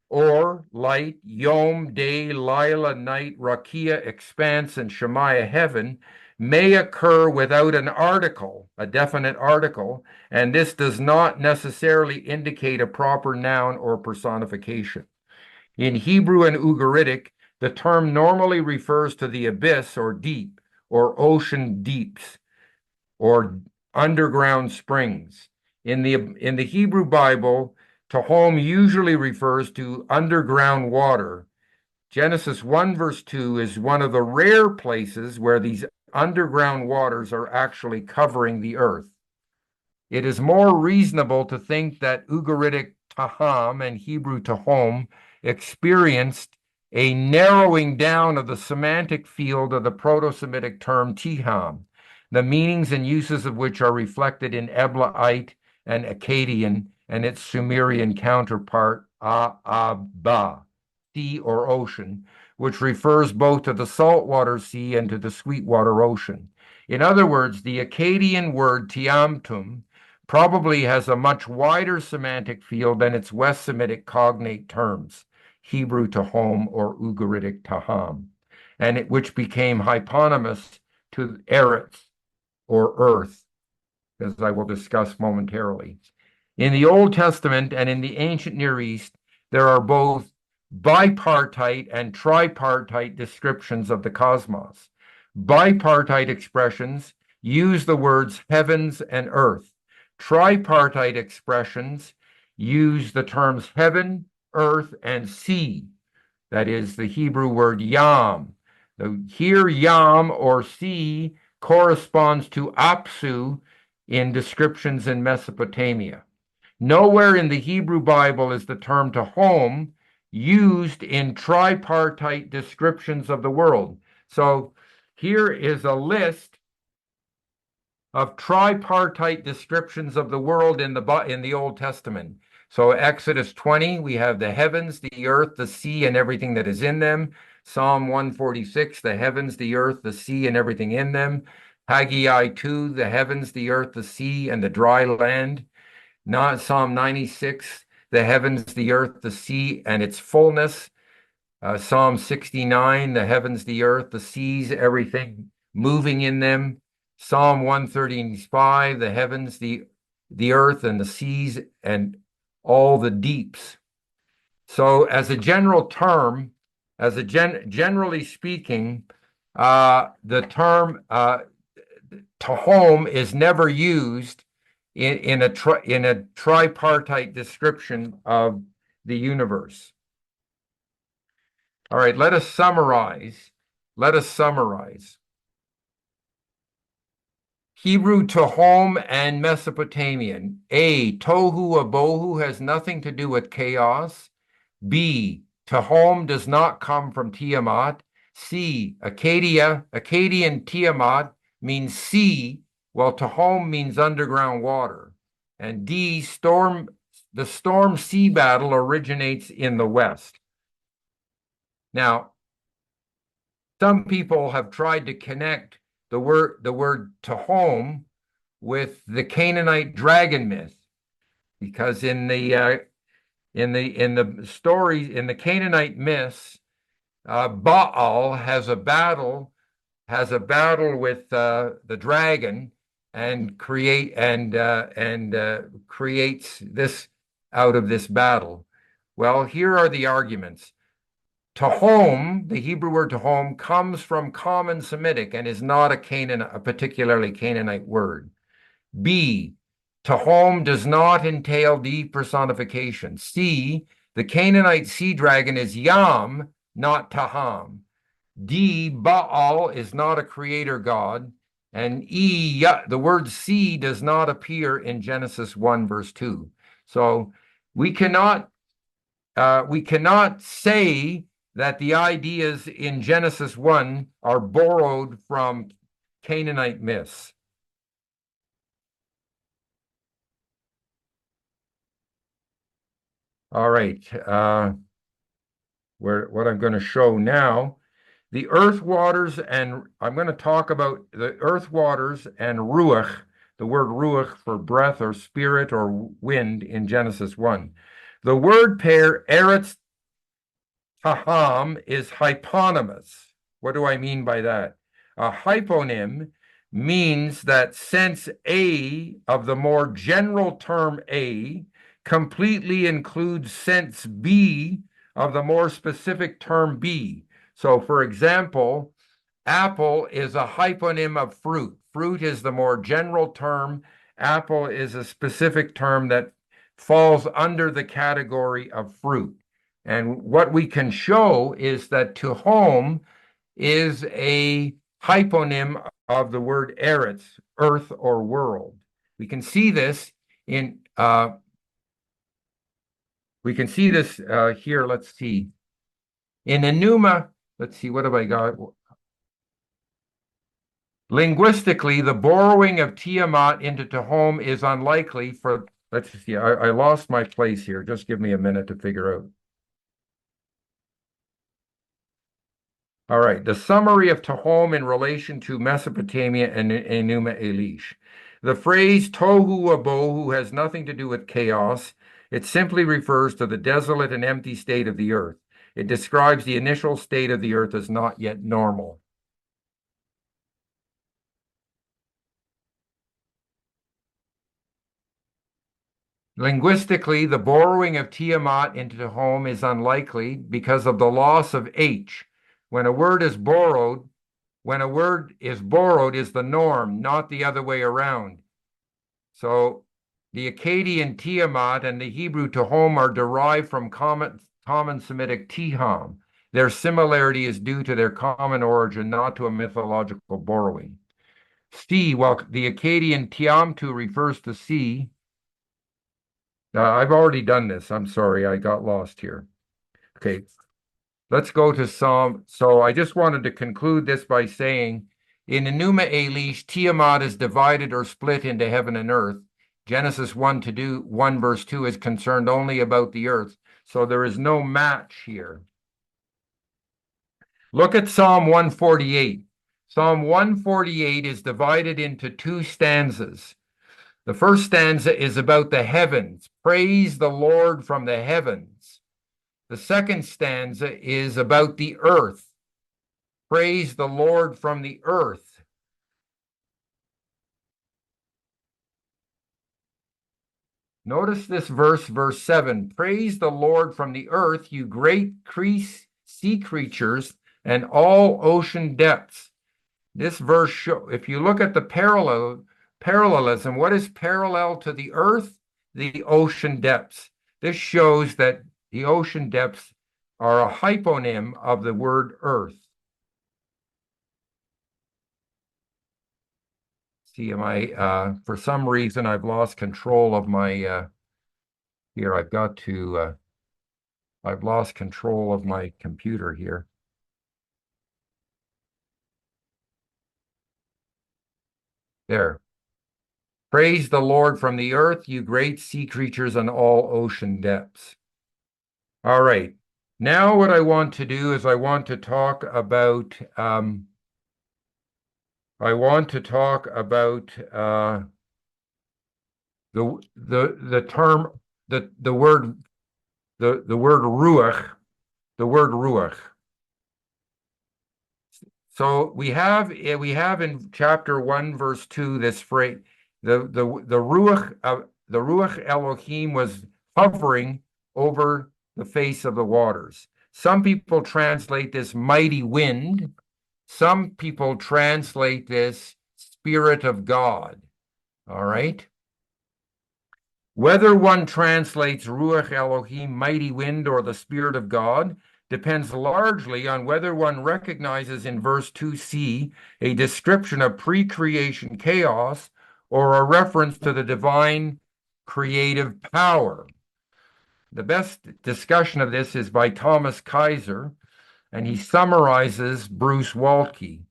or light, Yom, day, Lila, night, Rakia, expanse, and Shemaiah, heaven, may occur without an article, a definite article, and this does not necessarily indicate a proper noun or personification. In Hebrew and Ugaritic, the term normally refers to the abyss or deep, or ocean deeps, or underground springs. In the Hebrew Bible, Tehom usually refers to underground water. Genesis 1 verse 2 is one of the rare places where these underground waters are actually covering the earth. It is more reasonable to think that Ugaritic Taham and Hebrew Tehom experienced a narrowing down of the semantic field of the Proto-Semitic term Tiham, the meanings and uses of which are reflected in Eblaite and Akkadian and its Sumerian counterpart, A'aba, sea or ocean, which refers both to the saltwater sea and to the sweetwater ocean. In other words, the Akkadian word Tiamtum probably has a much wider semantic field than its West Semitic cognate terms, Hebrew Tehom or Ugaritic Taham, and which became hyponymous to Eretz or earth, as I will discuss momentarily. In the Old Testament and in the ancient Near East, there are both bipartite and tripartite descriptions of the cosmos. Bipartite expressions use the words heavens and earth. Tripartite expressions use the terms heaven, earth, and sea. That is the Hebrew word yam. Here, yam or sea corresponds to apsu in descriptions in Mesopotamia. Nowhere in the Hebrew Bible is the term to home used in tripartite descriptions of the world. So here is a list of tripartite descriptions of the world in the Old Testament. So Exodus 20, we have the heavens, the earth, the sea, and everything that is in them. Psalm 146, the heavens, the earth, the sea, and everything in them. Haggai 2, the heavens, the earth, the sea, and the dry land. Not Psalm 96, the heavens, the earth, the sea, and its fullness. Psalm 69, the heavens, the earth, the seas, everything moving in them. Psalm 135, the heavens, the earth, and the seas, and all the deeps. So as a general term, generally speaking, the term to home is never used in a tripartite description of the universe. All right, let us summarize. Let us summarize. Hebrew to home and Mesopotamian. A, tohu abohu has nothing to do with chaos. B, to home does not come from Tiamat. C, Akkadian Tiamat means sea, while to home means underground water. And D, the storm sea battle originates in the West. Now, some people have tried to connect the word to home with the Canaanite dragon myth, because in the stories in the Canaanite myths, Baal has a battle with the dragon and creates this out of this battle. Well, here are the arguments. To home, the Hebrew word to home, comes from Common Semitic and is not a particularly Canaanite word. B, to home does not entail depersonification. C, the Canaanite sea dragon is Yam, not Taham. D, Baal is not a creator god. And E, the word sea does not appear in Genesis 1, verse 2. So we cannot say that the ideas in Genesis 1 are borrowed from Canaanite myths. All right. What I'm going to show now, the earth waters, and I'm going to talk about the earth waters and ruach, the word ruach for breath or spirit or wind in Genesis 1. The word pair eretz taham is hyponymous. What do I mean by that? A hyponym means that sense A of the more general term A completely includes sense B of the more specific term B. So, for example, apple is a hyponym of fruit. Fruit is the more general term. Apple is a specific term that falls under the category of fruit. And what we can show is that to home is a hyponym of the word eretz, earth or world. We can see this in here. Let's see. In Enuma, let's see, what have I got? Linguistically, the borrowing of Tiamat into Tehom is unlikely for, let's see, I lost my place here. Just give me a minute to figure out. All right, the summary of Tehom in relation to Mesopotamia and Enuma Elish. The phrase tohu abohu has nothing to do with chaos. It simply refers to the desolate and empty state of the earth. It describes the initial state of the earth as not yet normal. Linguistically, the borrowing of Tiamat into Tehom is unlikely because of the loss of H. When a word is borrowed, when a word is borrowed is the norm, not the other way around. So the Akkadian Tiamat and the Hebrew Tehom are derived from common Semitic Tiham. Their similarity is due to their common origin, not to a mythological borrowing. Sea, while the Akkadian Tiamtu refers to sea. I've already done this. I'm sorry, I got lost here. Okay, let's go to Psalm. So I just wanted to conclude this by saying, in Enuma Elish, Tiamat is divided or split into heaven and earth. Genesis 1 verse 2 is concerned only about the earth. So there is no match here. Look at Psalm 148. Psalm 148 is divided into two stanzas. The first stanza is about the heavens. Praise the Lord from the heavens. The second stanza is about the earth. Praise the Lord from the earth. Notice this verse, verse 7. Praise the Lord from the earth, you great sea creatures and all ocean depths. This verse if you look at the parallelism, what is parallel to the earth? The ocean depths. This shows that the ocean depths are a hyponym of the word earth. See, for some reason, I've lost control of my, here, I've lost control of my computer here. There. Praise the Lord from the earth, you great sea creatures and all ocean depths. All right. Now what I want to do is I want to talk about the word ruach. So we have in chapter 1 verse 2 this phrase, the ruach Elohim was hovering over the face of the waters. Some people translate this mighty wind. Some people translate this Spirit of God. All right. Whether one translates Ruach Elohim, mighty wind, or the Spirit of God depends largely on whether one recognizes in verse 2c a description of pre-creation chaos or a reference to the divine creative power. The best discussion of this is by Thomas Kaiser, and he summarizes Bruce Waltke.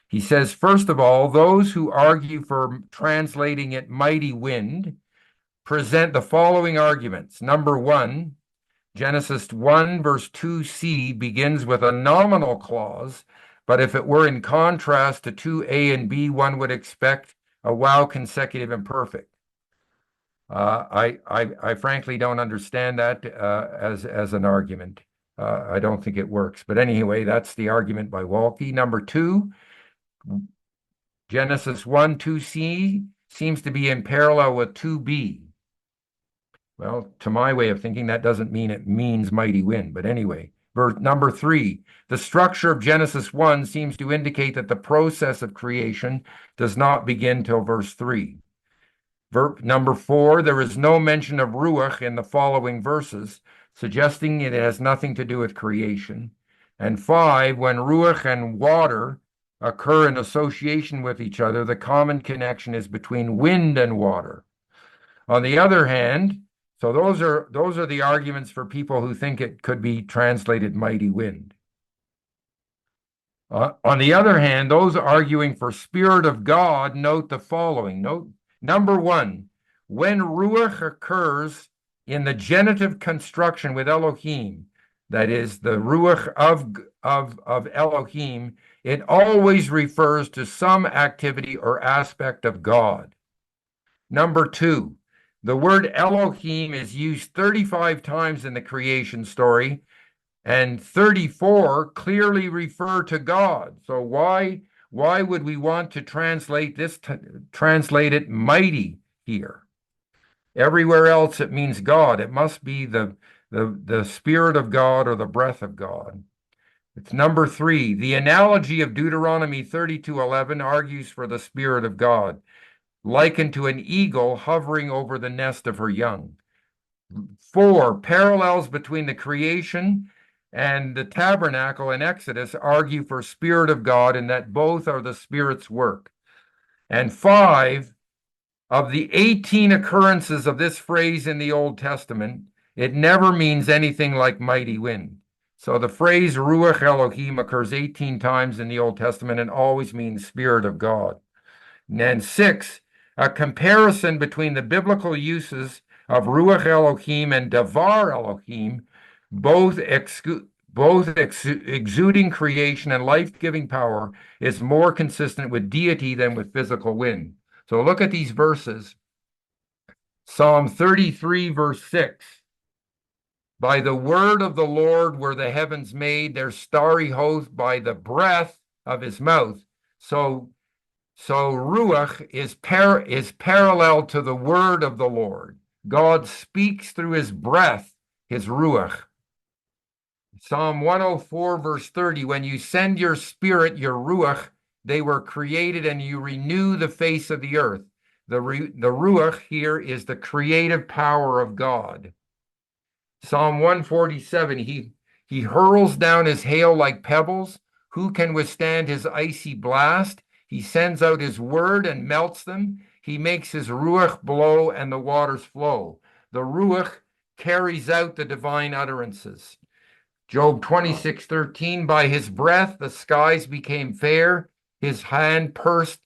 He says, first of all, those who argue for translating it mighty wind present the following arguments. Number one, Genesis 1 verse 2c begins with a nominal clause, but if it were in contrast to 2a and b, one would expect a wow consecutive imperfect. I frankly don't understand that as an argument. I don't think it works. But anyway, that's the argument by Waltke. Number two, Genesis 1, 2c seems to be in parallel with 2b. Well, to my way of thinking, that doesn't mean it means mighty wind. But anyway, number three, the structure of Genesis 1 seems to indicate that the process of creation does not begin till verse 3. Number four, there is no mention of Ruach in the following verses, suggesting it has nothing to do with creation. And five, when Ruach and water occur in association with each other, the common connection is between wind and water. On the other hand, so those are the arguments for people who think it could be translated mighty wind. On the other hand, those arguing for Spirit of God note the following. Number one, when Ruach occurs in the genitive construction with Elohim, that is the Ruach of Elohim, it always refers to some activity or aspect of God. Number two, the word Elohim is used 35 times in the creation story, and 34 clearly refer to God. So why would we want to translate it mighty here? Everywhere else it means God. It must be the Spirit of God or the breath of God. It's number 3. The analogy of Deuteronomy 32:11 argues for the Spirit of God, likened to an eagle hovering over the nest of her young. 4. Parallels between the creation and the tabernacle in Exodus argue for Spirit of God in that both are the Spirit's work. And 5. Of the 18 occurrences of this phrase in the Old Testament, it never means anything like mighty wind. So the phrase Ruach Elohim occurs 18 times in the Old Testament and always means Spirit of God. And 6, a comparison between the biblical uses of Ruach Elohim and Davar Elohim, both exuding creation and life-giving power, is more consistent with deity than with physical wind. So look at these verses. Psalm 33, verse 6. By the word of the Lord were the heavens made, their starry host by the breath of his mouth. So Ruach is parallel to the word of the Lord. God speaks through his breath, his Ruach. Psalm 104, verse 30, when you send your spirit, your Ruach, they were created and you renew the face of the earth. The Ruach here is the creative power of God. Psalm 147, he hurls down his hail like pebbles. Who can withstand his icy blast? He sends out his word and melts them. He makes his Ruach blow and the waters flow. The Ruach carries out the divine utterances. Job 26:13, by his breath the skies became fair. His hand pierced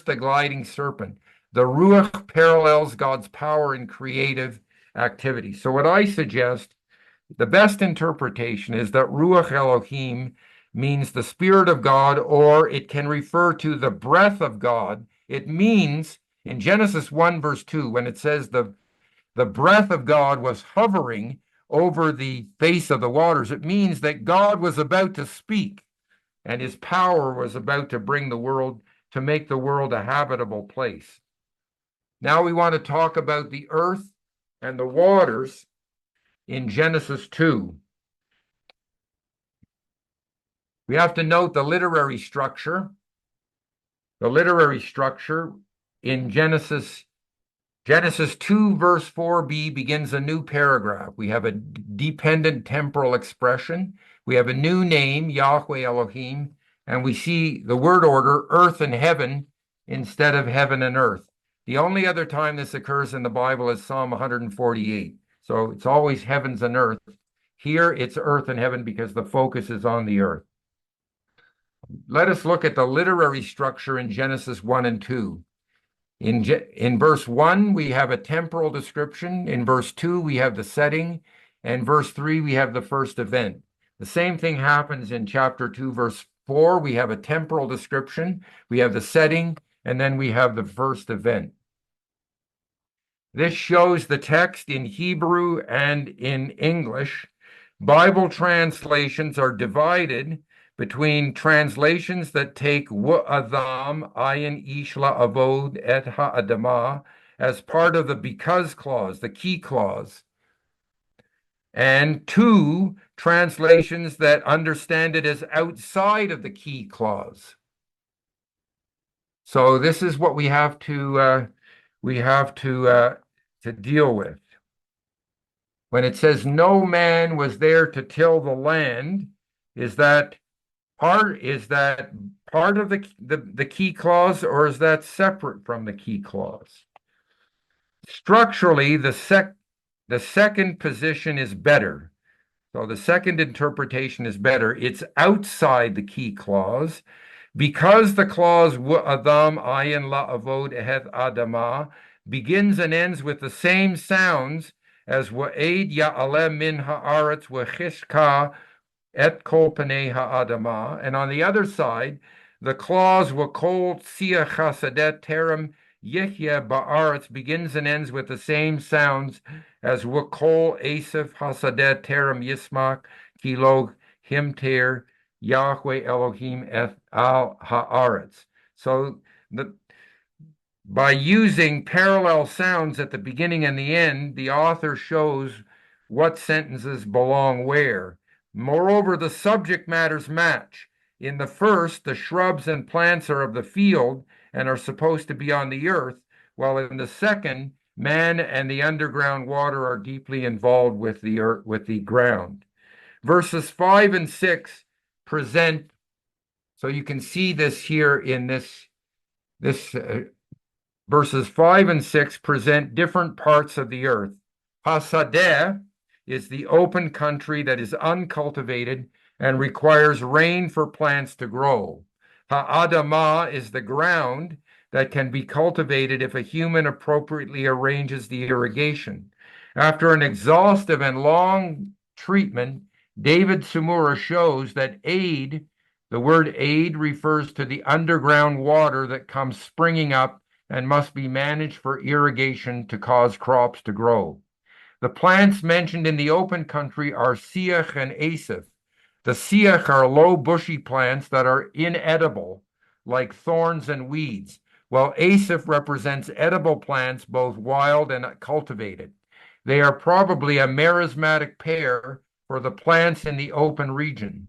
the gliding serpent. The Ruach parallels God's power in creative activity. So what I suggest, the best interpretation is that Ruach Elohim means the Spirit of God, or it can refer to the breath of God. It means in Genesis 1, verse 2, when it says the breath of God was hovering over the face of the waters, it means that God was about to speak and his power was about to bring the world, to make the world a habitable place. Now we want to talk about the earth and the waters in Genesis 2. We have to note the literary structure. The literary structure in Genesis 2, verse 4b begins a new paragraph. We have a dependent temporal expression. We have a new name, Yahweh Elohim, and we see the word order, earth and heaven, instead of heaven and earth. The only other time this occurs in the Bible is Psalm 148. So it's always heavens and earth. Here it's earth and heaven because the focus is on the earth. Let us look at the literary structure in Genesis 1 and 2. In verse 1, we have a temporal description. In verse 2, we have the setting. And verse 3, we have the first event. The same thing happens in chapter 2, verse 4. We have a temporal description. We have the setting, and then we have the first event. This shows the text in Hebrew and in English. Bible translations are divided between translations that take Wa'adam, ayin ishla avod et ha'adama, as part of the because clause, the key clause, and 2 translations that understand it as outside of the key clause. So this is what we have to deal with. When it says no man was there to till the land, is that part of the key clause, or is that separate from the key clause? Structurally, the second position is better. So the second interpretation is better. It's outside the key clause because the clause Adam ayin la'avod het adama begins and ends with the same sounds as wa'ed ya'aleh min ha'aretz wa'chishka et kol panei ha'adama. And on the other side, the clause wa'kol tzia chasadet terem yihya ba'aretz begins and ends with the same sounds as wa'kol asif hasadet terem yismak kilo himter Yahweh Elohim et al ha'aretz. So by using parallel sounds at the beginning and the end, the author shows what sentences belong where. Moreover, the subject matters match. In the first, the shrubs and plants are of the field and are supposed to be on the earth, while in the second, man and the underground water are deeply involved with the earth, with the ground. Verses 5 and 6 present, so you can see this here in this verses 5 and 6 present different parts of the earth. Hasadeh is the open country that is uncultivated and requires rain for plants to grow. Ha'adamah is the ground that can be cultivated if a human appropriately arranges the irrigation. After an exhaustive and long treatment, David Sumura shows that aid, the word aid refers to the underground water that comes springing up and must be managed for irrigation to cause crops to grow. The plants mentioned in the open country are siach and asif. The siach are low bushy plants that are inedible, like thorns and weeds, while asif represents edible plants, both wild and cultivated. They are probably a merismatic pair for the plants in the open region.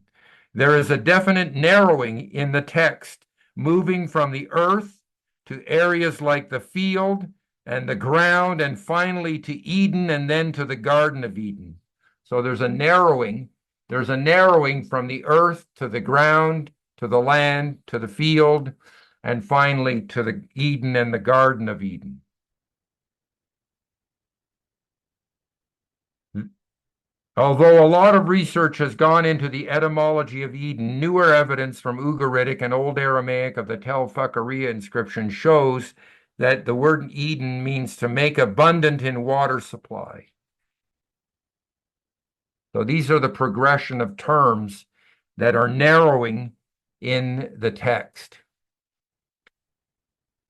There is a definite narrowing in the text, moving from the earth to areas like the field and the ground, and finally to Eden, and then to the Garden of Eden. So there's a narrowing. There's a narrowing from the earth to the ground, to the land, to the field, and finally to the Eden and the Garden of Eden. Although a lot of research has gone into the etymology of Eden, newer evidence from Ugaritic and Old Aramaic of the Tel Fakhariya inscription shows that the word Eden means to make abundant in water supply. So these are the progression of terms that are narrowing in the text.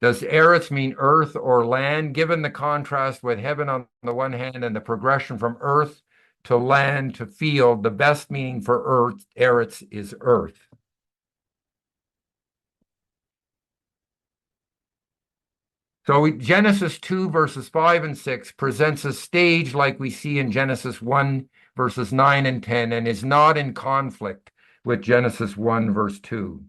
Does Eretz mean earth or land? Given the contrast with heaven on the one hand and the progression from earth to land to field, the best meaning for earth, Eretz, is earth. So Genesis 2 verses 5 and 6 presents a stage like we see in Genesis 1 verses 9 and 10 and is not in conflict with Genesis 1 verse 2.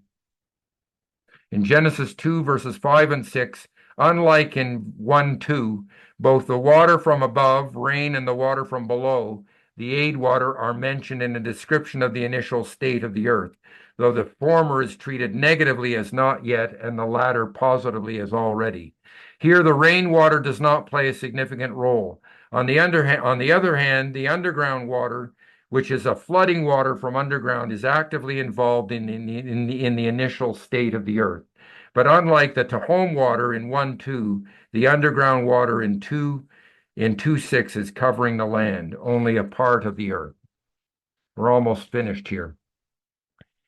In Genesis 2 verses 5 and 6, unlike in 1:2, both the water from above, rain, and the water from below, the aid water, are mentioned in a description of the initial state of the earth, though the former is treated negatively as not yet and the latter positively as already. Here, the rainwater does not play a significant role. On the other hand, the underground water, which is a flooding water from underground, is actively involved in the initial state of the earth. But unlike the Tehom water in 1:2, the underground water in 2:6 is covering the land, only a part of the earth. We're almost finished here.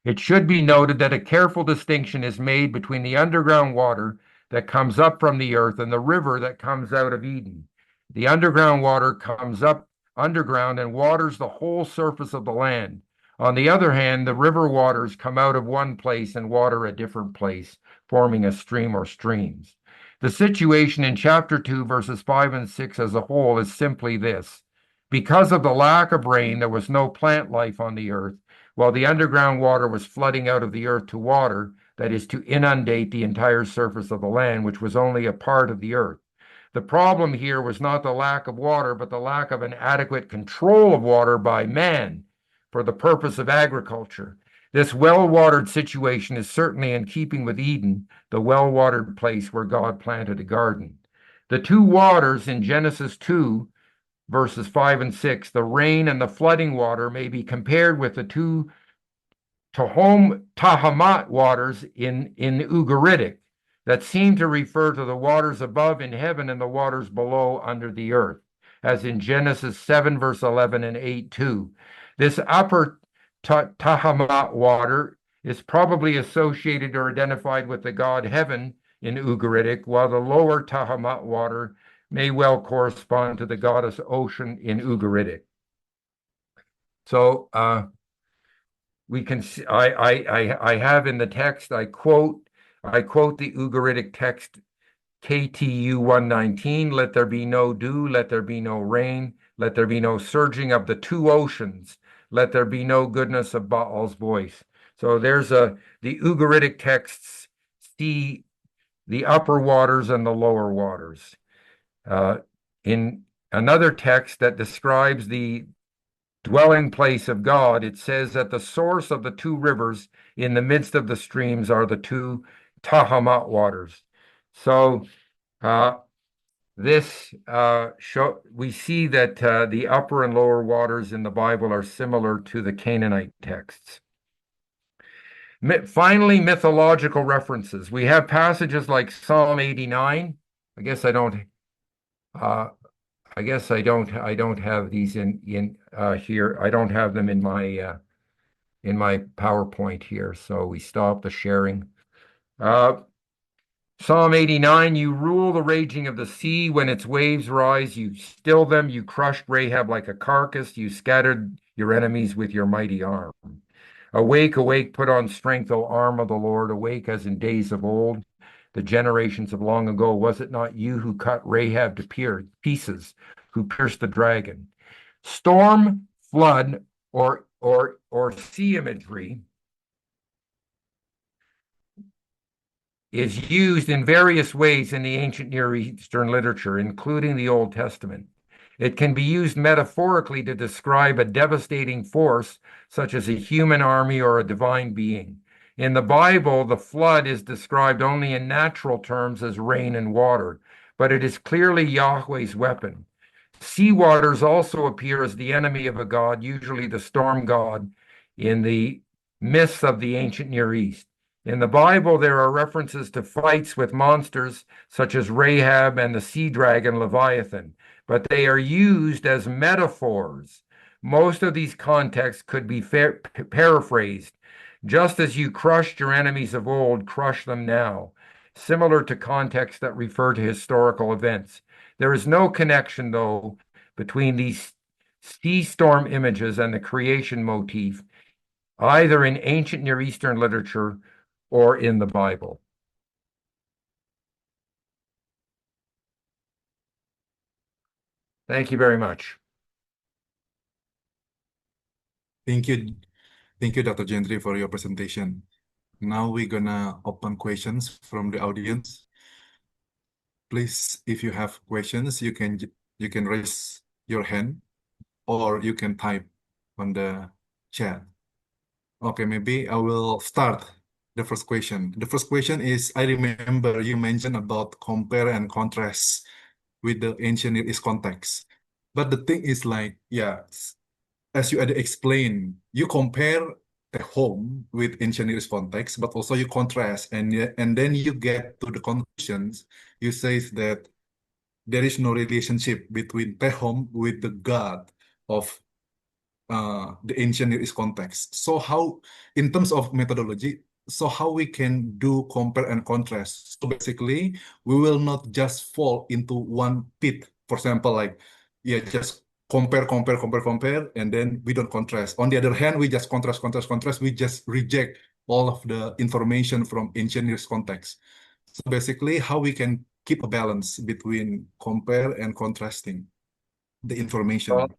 It should be noted that a careful distinction is made between the underground water that comes up from the earth and the river that comes out of Eden. The underground water comes up underground and waters the whole surface of the land. On the other hand, the river waters come out of one place and water a different place, forming a stream or streams. The situation in chapter 2, verses 5 and 6 as a whole is simply this. Because of the lack of rain, there was no plant life on the earth, while the underground water was flooding out of the earth to water, that is, to inundate the entire surface of the land, which was only a part of the earth. The problem here was not the lack of water, but the lack of an adequate control of water by man for the purpose of agriculture. This well-watered situation is certainly in keeping with Eden, the well-watered place where God planted a garden. The two waters in Genesis 2, verses 5 and 6, the rain and the flooding water, may be compared with the two Tahamat waters in Ugaritic that seem to refer to the waters above in heaven and the waters below under the earth, as in Genesis 7, verse 11 and 8:2. This upper Tahamat water is probably associated or identified with the god heaven in Ugaritic, while the lower Tahamat water may well correspond to the goddess ocean in Ugaritic. So we can see, I have in the text, I quote the Ugaritic text KTU 119, let there be no dew, let there be no rain, let there be no surging of the two oceans, let there be no goodness of Baal's voice. So there's the Ugaritic texts see the upper waters and the lower waters. In another text that describes the dwelling place of God, it says that the source of the two rivers in the midst of the streams are the two Tahamat waters. So this we see that the upper and lower waters in the Bible are similar to the Canaanite texts. Finally, mythological references. We have passages like Psalm 89. I guess I don't. I don't have these in here. I don't have them in my PowerPoint here. So we stop the sharing. Psalm 89, you rule the raging of the sea. When its waves rise, you still them. You crushed Rahab like a carcass. You scattered your enemies with your mighty arm. Awake, awake, put on strength, O arm of the Lord. Awake as in days of old, the generations of long ago. Was it not you who cut Rahab to pieces, who pierced the dragon? Storm, flood, or sea imagery is used in various ways in the ancient Near Eastern literature, including the Old Testament. It can be used metaphorically to describe a devastating force, such as a human army or a divine being. In the Bible, the flood is described only in natural terms as rain and water, but it is clearly Yahweh's weapon. Sea waters also appear as the enemy of a god, usually the storm god, in the myths of the ancient Near East. In the Bible, there are references to fights with monsters such as Rahab and the sea dragon Leviathan, but they are used as metaphors. Most of these contexts could be paraphrased. Just as you crushed your enemies of old, crush them now, similar to contexts that refer to historical events. There is no connection, though, between these sea storm images and the creation motif, either in ancient Near Eastern literature or in the Bible. Thank you very much. Thank you. Thank you, Dr. Gentry, for your presentation. Now we're gonna open questions from the audience. Please, if you have questions, you can raise your hand or you can type on the chat. Okay, maybe I will start the first question. The first question is, I remember you mentioned about compare and contrast with the ancient Near East context. But the thing is like, yeah, as you had explained, you compare the home with ancient Near East context, but also you contrast, and then you get to the conclusions. You say that there is no relationship between Tehom with the God of the ancient Near East context. So how, in terms of methodology, so how we can do compare and contrast? So basically, we will not just fall into one pit. For example, like, yeah, just compare, and then we don't contrast. On the other hand, we just contrast. We just reject all of the information from ancient Near East context. So basically, how we can keep a balance between compare and contrasting the information. Well,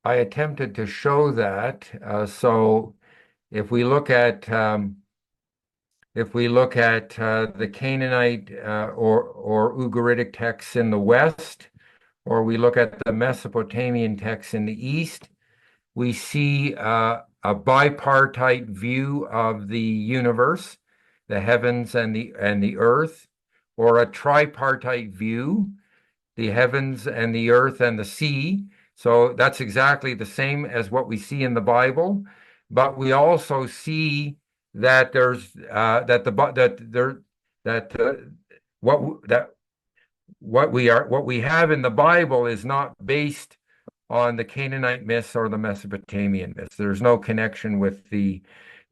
I attempted to show that. So if we look at the Canaanite or Ugaritic texts in the West, or we look at the Mesopotamian texts in the East, we see a bipartite view of the universe, the heavens and the earth, or a tripartite view, the heavens and the earth and the sea. So that's exactly the same as what we see in the Bible, but we also see that there's what we have in the Bible is not based on the Canaanite myths or the Mesopotamian myths. There's no connection with the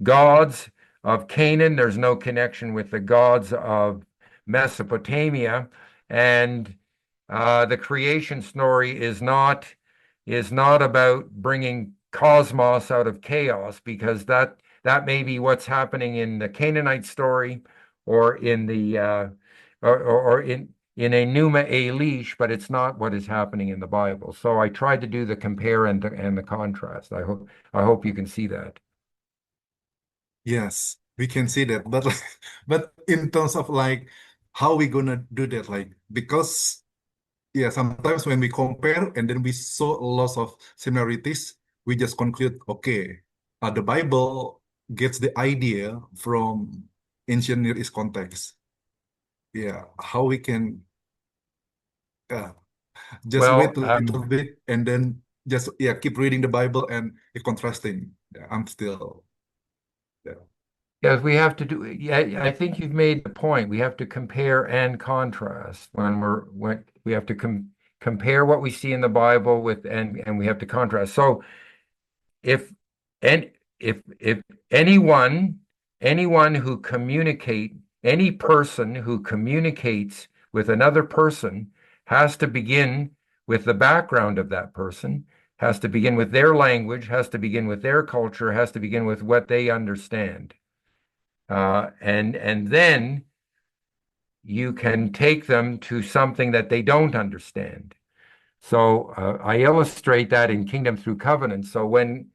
gods of Canaan. There's no connection with the gods of Mesopotamia, and the creation story is not about bringing cosmos out of chaos, because that may be what's happening in the Canaanite story or in the or in a pneuma elish, but it's not what is happening in the Bible. So I tried to do the compare and the contrast. I hope you can see that. Yes, we can see that, but but in terms of like how we gonna do that, like because yeah, sometimes when we compare and then we saw a lot of similarities, we just conclude, okay, the Bible gets the idea from ancient Near East context. Yeah, how we can uh, just wait Well, a little bit and then just yeah keep reading the Bible and contrasting. Yeah, I'm still yeah. yes, we have to do. Yeah, I think you've made the point. We have to compare and contrast when we have to compare what we see in the Bible with and we have to contrast. So if and if anyone who communicate any person who communicates with another person has to begin with the background of that person, has to begin with their language, has to begin with their culture, has to begin with what they understand. And then you can take them to something that they don't understand. So I illustrate that in Kingdom Through Covenant. So when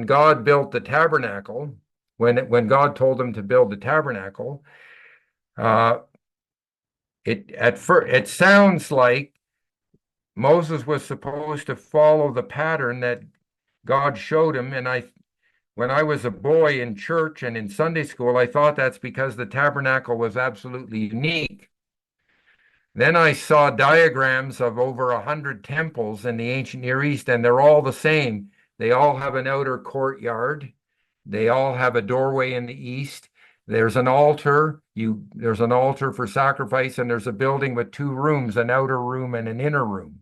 God built the tabernacle, when God told him to build the tabernacle, uh, it sounds like Moses was supposed to follow the pattern that God showed him. And when I was a boy in church and in Sunday school, I thought that's because the tabernacle was absolutely unique. Then I saw diagrams of over 100 temples in the ancient Near East, and they're all the same. They all have an outer courtyard. They all have a doorway in the east. There's an altar. There's an altar for sacrifice, and there's a building with two rooms, an outer room and an inner room.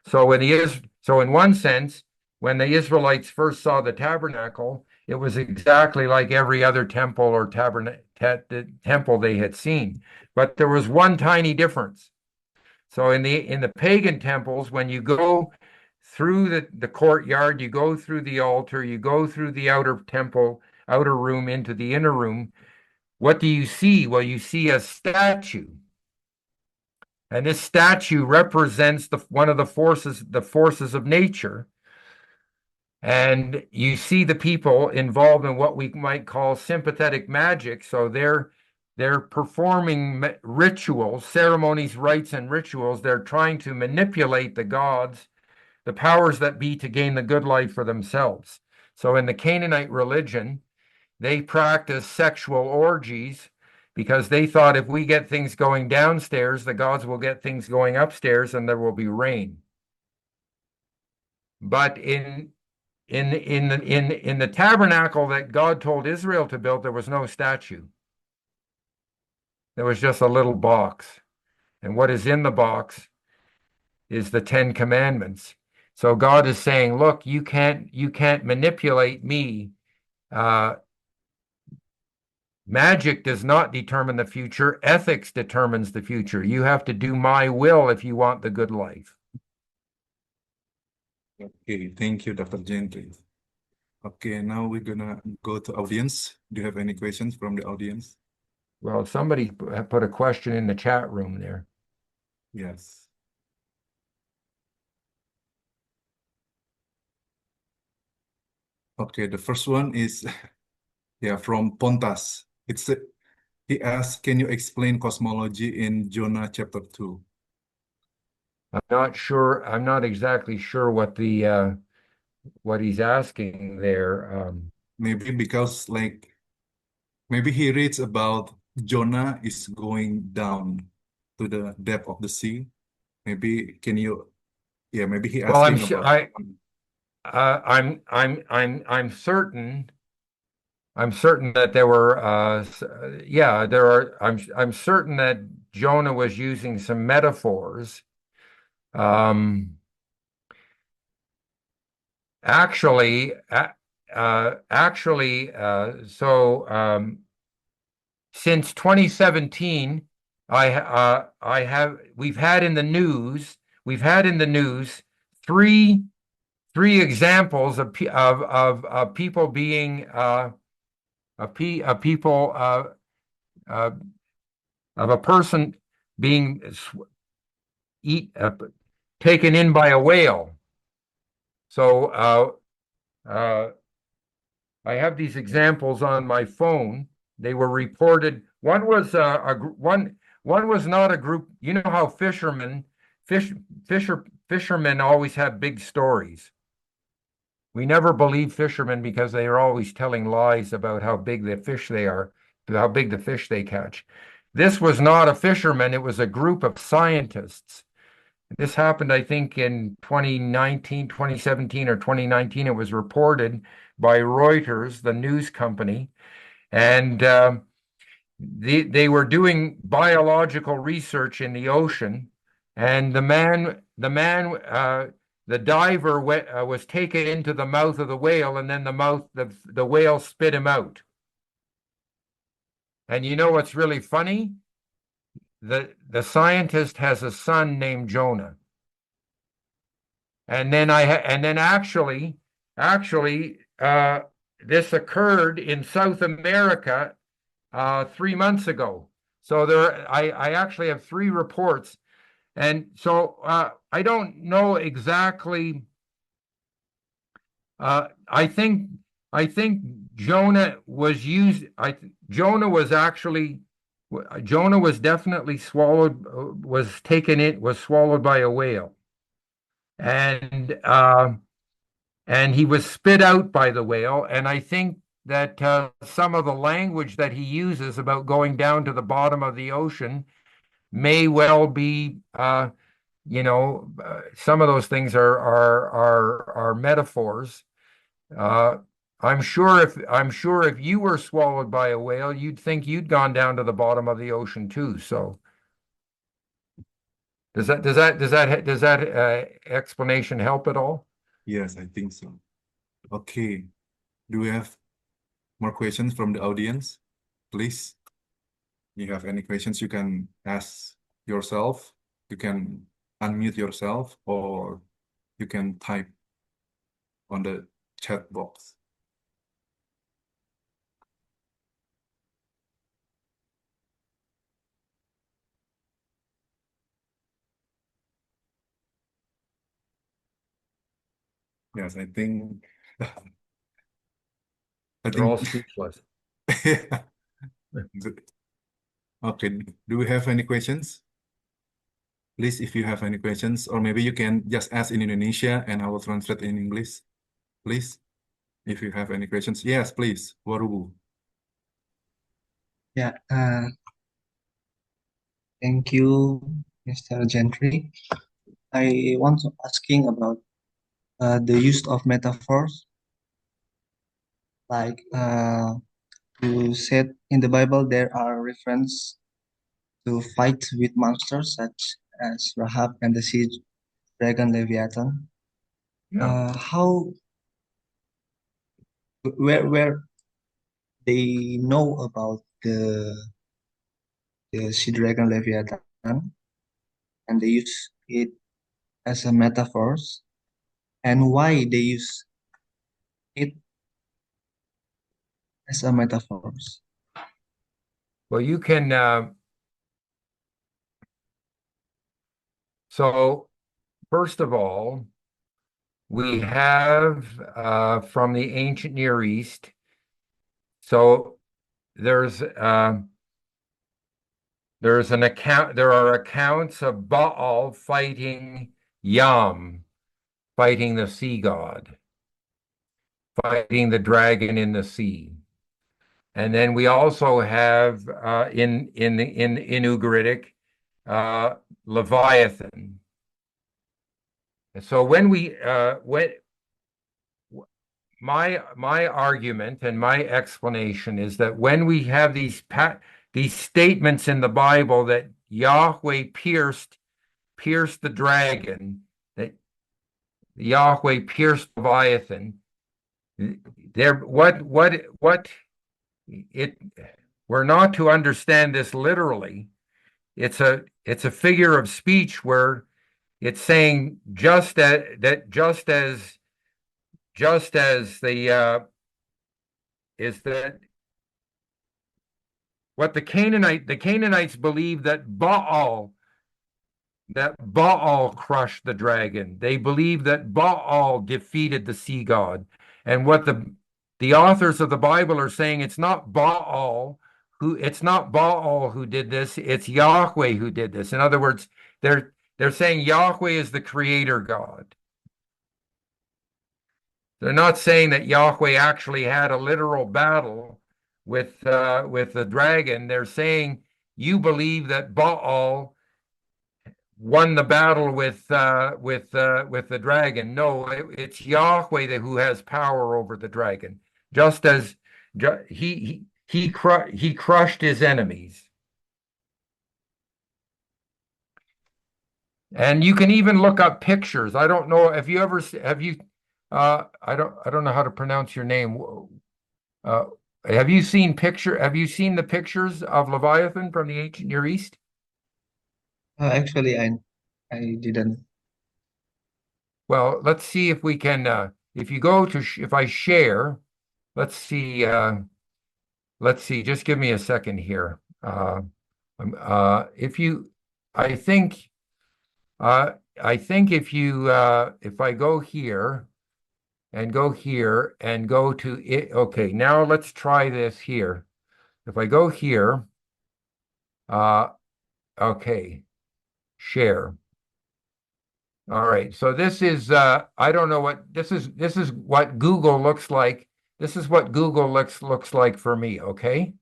So in one sense, when the Israelites first saw the tabernacle, it was exactly like every other temple or temple they had seen. But there was one tiny difference. So in the pagan temples, when you go through the courtyard, you go through the altar, you go through the outer temple, outer room into the inner room, what do you see? Well, you see a statue. And this statue represents one of the forces of nature. And you see the people involved in what we might call sympathetic magic. So they're performing rituals, ceremonies, rites, and rituals. They're trying to manipulate the gods, the powers that be, to gain the good life for themselves. So in the Canaanite religion, they practice sexual orgies because they thought if we get things going downstairs, the gods will get things going upstairs and there will be rain. But in the tabernacle that God told Israel to build, there was no statue. There was just a little box. And what is in the box is the Ten Commandments. So God is saying, look, you can't manipulate me. Magic does not determine the future. Ethics determines the future. You have to do my will if you want the good life. Okay, thank you, Dr. Gentry. Okay, now we're gonna go to audience. Do you have any questions from the audience? Well, somebody put a question in the chat room there. Yes. Okay, the first one is yeah from Pontas. He asked, "Can you explain cosmology in Jonah chapter 2?" I'm not sure. I'm not exactly sure what he's asking there. Maybe because like maybe he reads about Jonah is going down to the depth of the sea. Maybe can you yeah, maybe he Well, I'm asking sure. about I'm certain. I'm certain that there were. Yeah, there are. I'm certain that Jonah was using some metaphors. Um, actually, so since 2017, we've had in the news three examples of people being of people of a person being taken in by a whale. So I have these examples on my phone. They were reported. One was one was not a group. You know how fishermen always have big stories. We never believe fishermen because they are always telling lies about how big the fish they are, how big the fish they catch. This was not a fisherman, it was a group of scientists. This happened, I think, in 2019, 2017 or 2019. It was reported by Reuters, the news company, and they were doing biological research in the ocean, and the diver was taken into the mouth of the whale, and then the whale spit him out. And you know what's really funny? The scientist has a son named Jonah. And then actually, this occurred in South America 3 months ago. So I actually have 3 reports, and so I don't know exactly. I think Jonah was used. Jonah was actually Jonah was definitely swallowed. Was swallowed by a whale, and he was spit out by the whale. And I think that some of the language that he uses about going down to the bottom of the ocean may well be, some of those things are metaphors. I'm sure if you were swallowed by a whale, you'd think you'd gone down to the bottom of the ocean too. So does that explanation help at all? Yes, I think so. Okay. Do we have more questions from the audience? Please. You have any questions, you can ask yourself. You can unmute yourself, or you can type on the chat box. Yes, I think They're all speechless. Okay, do we have any questions? Please, if you have any questions, or maybe you can just ask in Indonesia and I will translate in English. Please, if you have any questions. Yes, please, Warubu. Yeah, thank you, Mr. Gentry. I want to asking about the use of metaphors. Like you said in the Bible, there are references to fight with monsters such as Rahab and the sea dragon Leviathan. Yeah. Where they know about the sea dragon Leviathan, and they use it as a metaphors, and why they use it as a metaphors? Well, you can. So first of all, we have from the ancient Near East. So there's an account. There are accounts of Baal fighting Yam, fighting the sea god, fighting the dragon in the sea. And then we also have in Ugaritic Leviathan. So when my argument and my explanation is that when we have these statements in the Bible that Yahweh pierced the dragon, that Yahweh pierced Leviathan, we're not to understand this literally. It's a figure of speech where it's saying just as the is that what the Canaanites believe that Baal that Baal crushed the dragon. They believe that Baal defeated the sea god. And what the authors of the Bible are saying, it's not Baal who did this, it's Yahweh who did this. In other words, they're saying Yahweh is the creator God. They're not saying that Yahweh actually had a literal battle with the dragon. They're saying you believe that Baal won the battle with the dragon. No, it's Yahweh who has power over the dragon. Just as he crushed his enemies. And you can even look up pictures. I don't know if you ever have you I don't know how to pronounce your name. Uh, have you seen the pictures of Leviathan from the ancient Near East? Actually, I didn't. Well, let's see if we can if you go to if I share, let's see just give me a second here. If you I think if you if I go here and go here and go to it, okay, now let's try this here. If I go here, okay, share. All right, so this is I don't know what this is what Google looks like. This is what Google looks like for me, okay?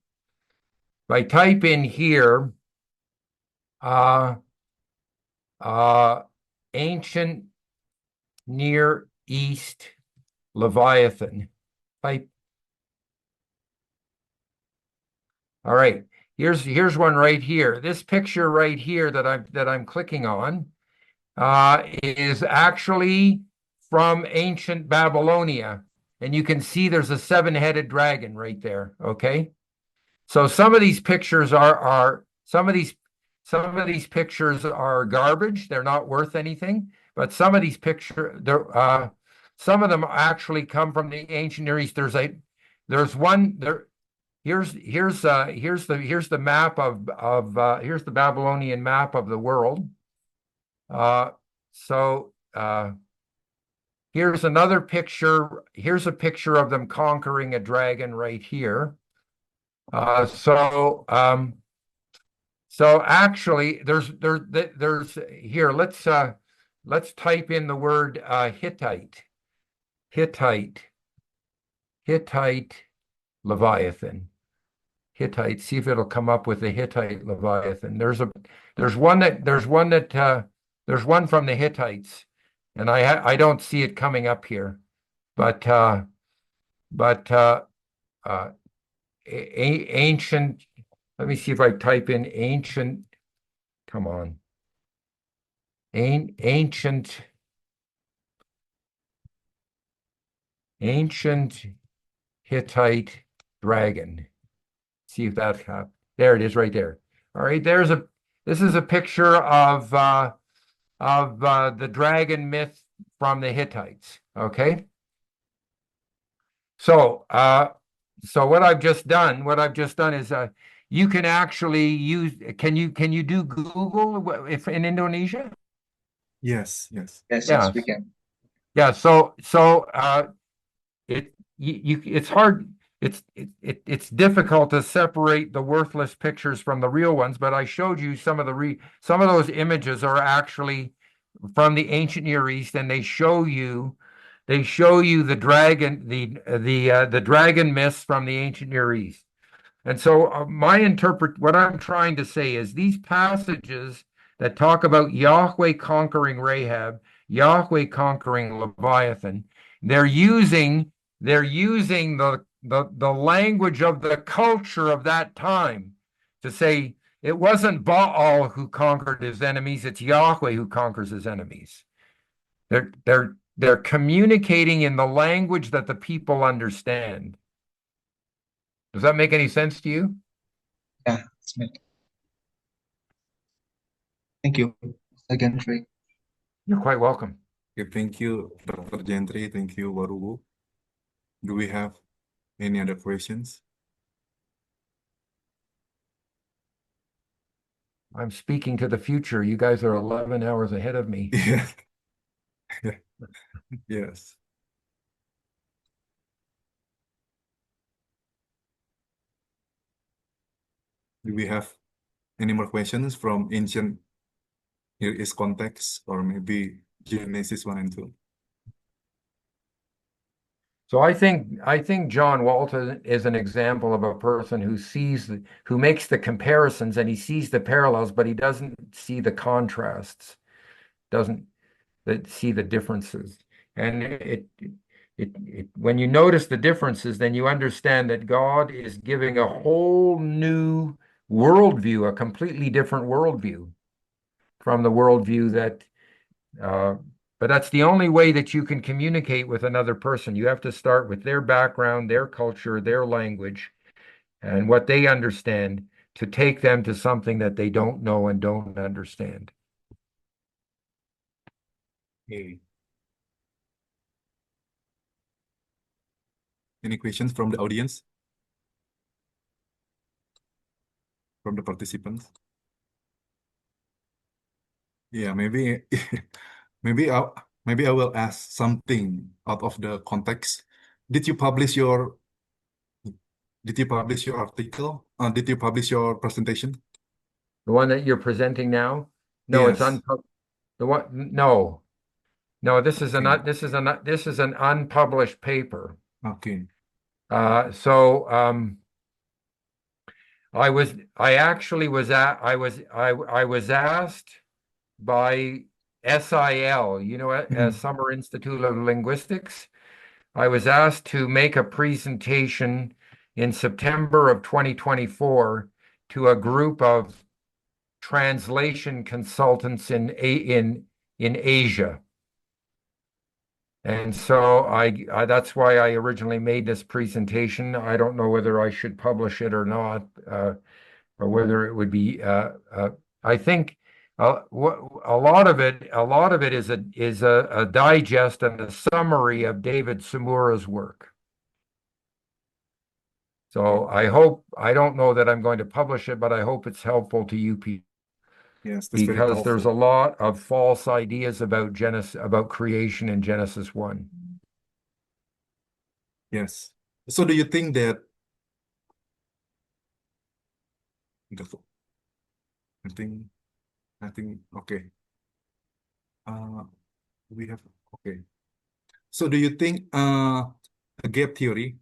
If I type in here uh ancient Near East Leviathan. Type. All right, here's one right here. This picture right here that I'm clicking on is actually from ancient Babylonia. And you can see there's a seven-headed dragon right there. Okay. So some of these pictures are some of these pictures are garbage. They're not worth anything. But some of these pictures, some of them actually come from the ancient Near East. There's one there. Here's the map here's the Babylonian map of the world. So here's another picture. Here's a picture of them conquering a dragon right here. So actually, there's here. Let's type in the word Hittite, Leviathan, Hittite. See if it'll come up with the Hittite Leviathan. There's one from the Hittites, and I don't see it coming up here, but ancient. Let me see if I type in ancient. Come on, ancient Hittite dragon. See if that's there. It is right there. All right, this is a picture of the dragon myth from the Hittites. Okay. So what I've just done is you can actually use. Can you do Google if in Indonesia? Yes, yes. Yes, we can. Yeah. So it's hard. It's difficult to separate the worthless pictures from the real ones, but I showed you some of those images are actually from the ancient Near East, and they show you the dragon, the dragon myths from the ancient Near East. And so what I'm trying to say is these passages that talk about Yahweh conquering Rahab, Yahweh conquering Leviathan, they're using the language of the culture of that time to say it wasn't Baal who conquered his enemies, it's Yahweh who conquers his enemies. They're communicating in the language that the people understand. Does that make any sense to you? Yeah, it's me. Thank you, Mr. Gentry. You're quite welcome. Okay, thank you, Dr. Gentry. Thank you, Warubu. Do we have any other questions? I'm speaking to the future. You guys are 11 hours ahead of me. Yeah. Yes. Do we have any more questions from ancient Near East context, or maybe Genesis 1 and 2? So I think John Walton is an example of a person who makes the comparisons and he sees the parallels, but he doesn't see the contrasts, doesn't see the differences. And when you notice the differences, then you understand that God is giving a whole new worldview, a completely different worldview from the worldview that but that's the only way that you can communicate with another person. You have to start with their background, their culture, their language, and what they understand to take them to something that they don't know and don't understand. Okay. Any questions from the audience? From the participants? Yeah, maybe maybe I will ask something out of the context. Did you publish your article? Did you publish your presentation? The one that you're presenting now? No, it's Yes. the one. No, no. This is Okay. this is an unpublished paper. Okay. So I was asked by SIL, Summer Institute of Linguistics. I was asked to make a presentation in September of 2024 to a group of translation consultants in Asia. And so that's why I originally made this presentation. I don't know whether I should publish it or not, or whether it would be. I think a lot of it is a digest and a summary of David Sumura's work. So I don't know that I'm going to publish it, but I hope it's helpful to you people. Yes, that's very Because there's a helpful. lot of false ideas about creation in Genesis 1. Yes. So do you think that I think okay. Uh we have okay. So do you think a gap theory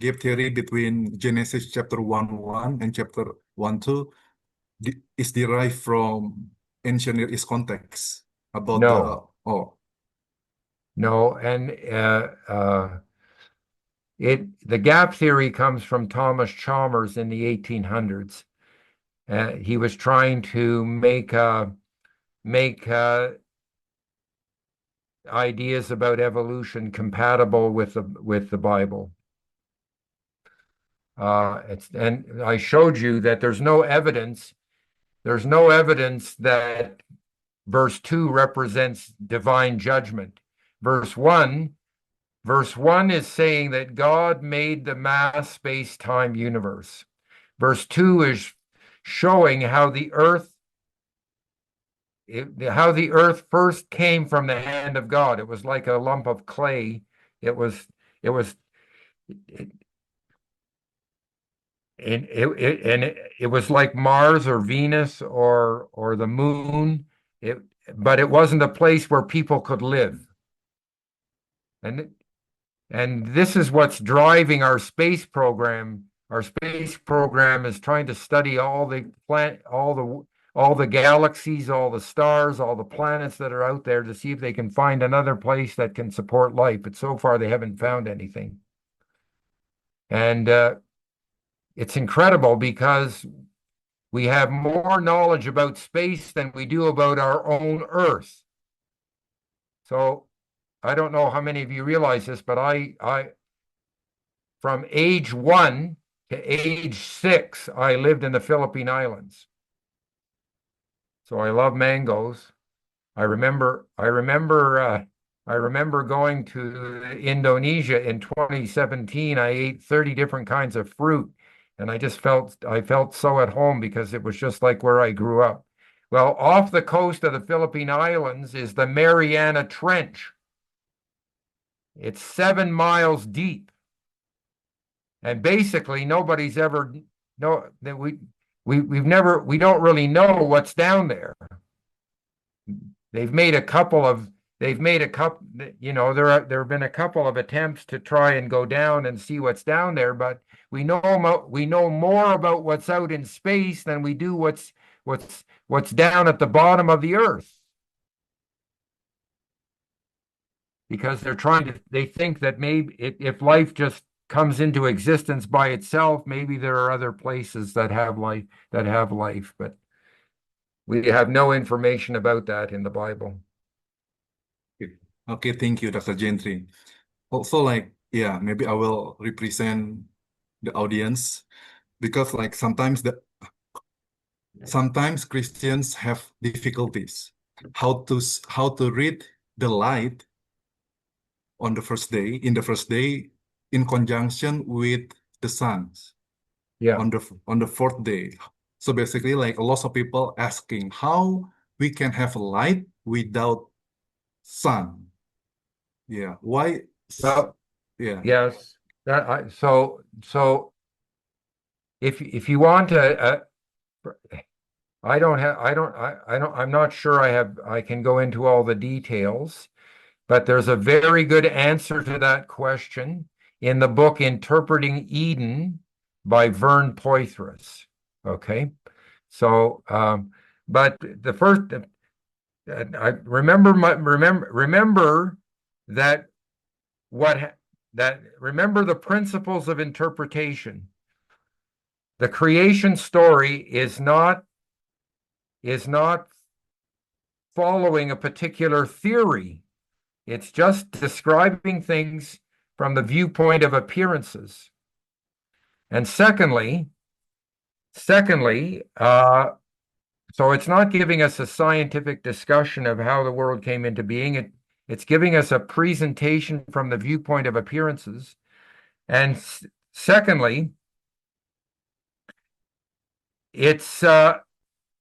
between Genesis chapter 1:1 and chapter 1:2 is derived from ancient Near East context about No, oh no, and the gap theory comes from Thomas Chalmers in the 1800s. He was trying to make ideas about evolution compatible with the Bible. And I showed you that there's no evidence. There's no evidence that verse 2 represents divine judgment. Verse 1 is saying that God made the mass space-time universe. Verse 2 is showing how the earth first came from the hand of God. It was like a lump of clay. It was it was it, it was like Mars or Venus or the moon. But it wasn't a place where people could live. And this is what's driving our space program. Our space program is trying to study all the galaxies, all the stars, all the planets that are out there to see if they can find another place that can support life. But so far, they haven't found anything. And it's incredible because we have more knowledge about space than we do about our own Earth. So I don't know how many of you realize this, but I from age 1 to age 6, I lived in the Philippine Islands. So I love mangoes. I remember going to Indonesia in 2017. I ate 30 different kinds of fruit, and I felt so at home because it was just like where I grew up. Well, off the coast of the Philippine Islands is the Mariana Trench. It's 7 miles deep. And basically nobody's ever know that we don't really know what's down there. There have been a couple of attempts to try and go down and see what's down there, but we know more about what's out in space than we do what's down at the bottom of the earth. Because they think that maybe if life just comes into existence by itself, maybe there are other places that have life, but we have no information about that in the Bible. Okay, thank you, Dr. Gentry. Also, maybe I will represent the audience because sometimes Christians have difficulties how to read the light in the first day in conjunction with the sun on the fourth day. So basically, a lot of people asking how we can have light without sun. Yeah, why? Well, Yeah. yes. So if you want to, I'm not sure I can go into all the details, but there's a very good answer to that question in the book Interpreting Eden by Vern Poythress. Okay. So, but the first, I remember that remember the principles of interpretation. The creation story is not following a particular theory. It's just describing things from the viewpoint of appearances. And secondly, so it's not giving us a scientific discussion of how the world came into being. It's giving us a presentation from the viewpoint of appearances. And secondly, it's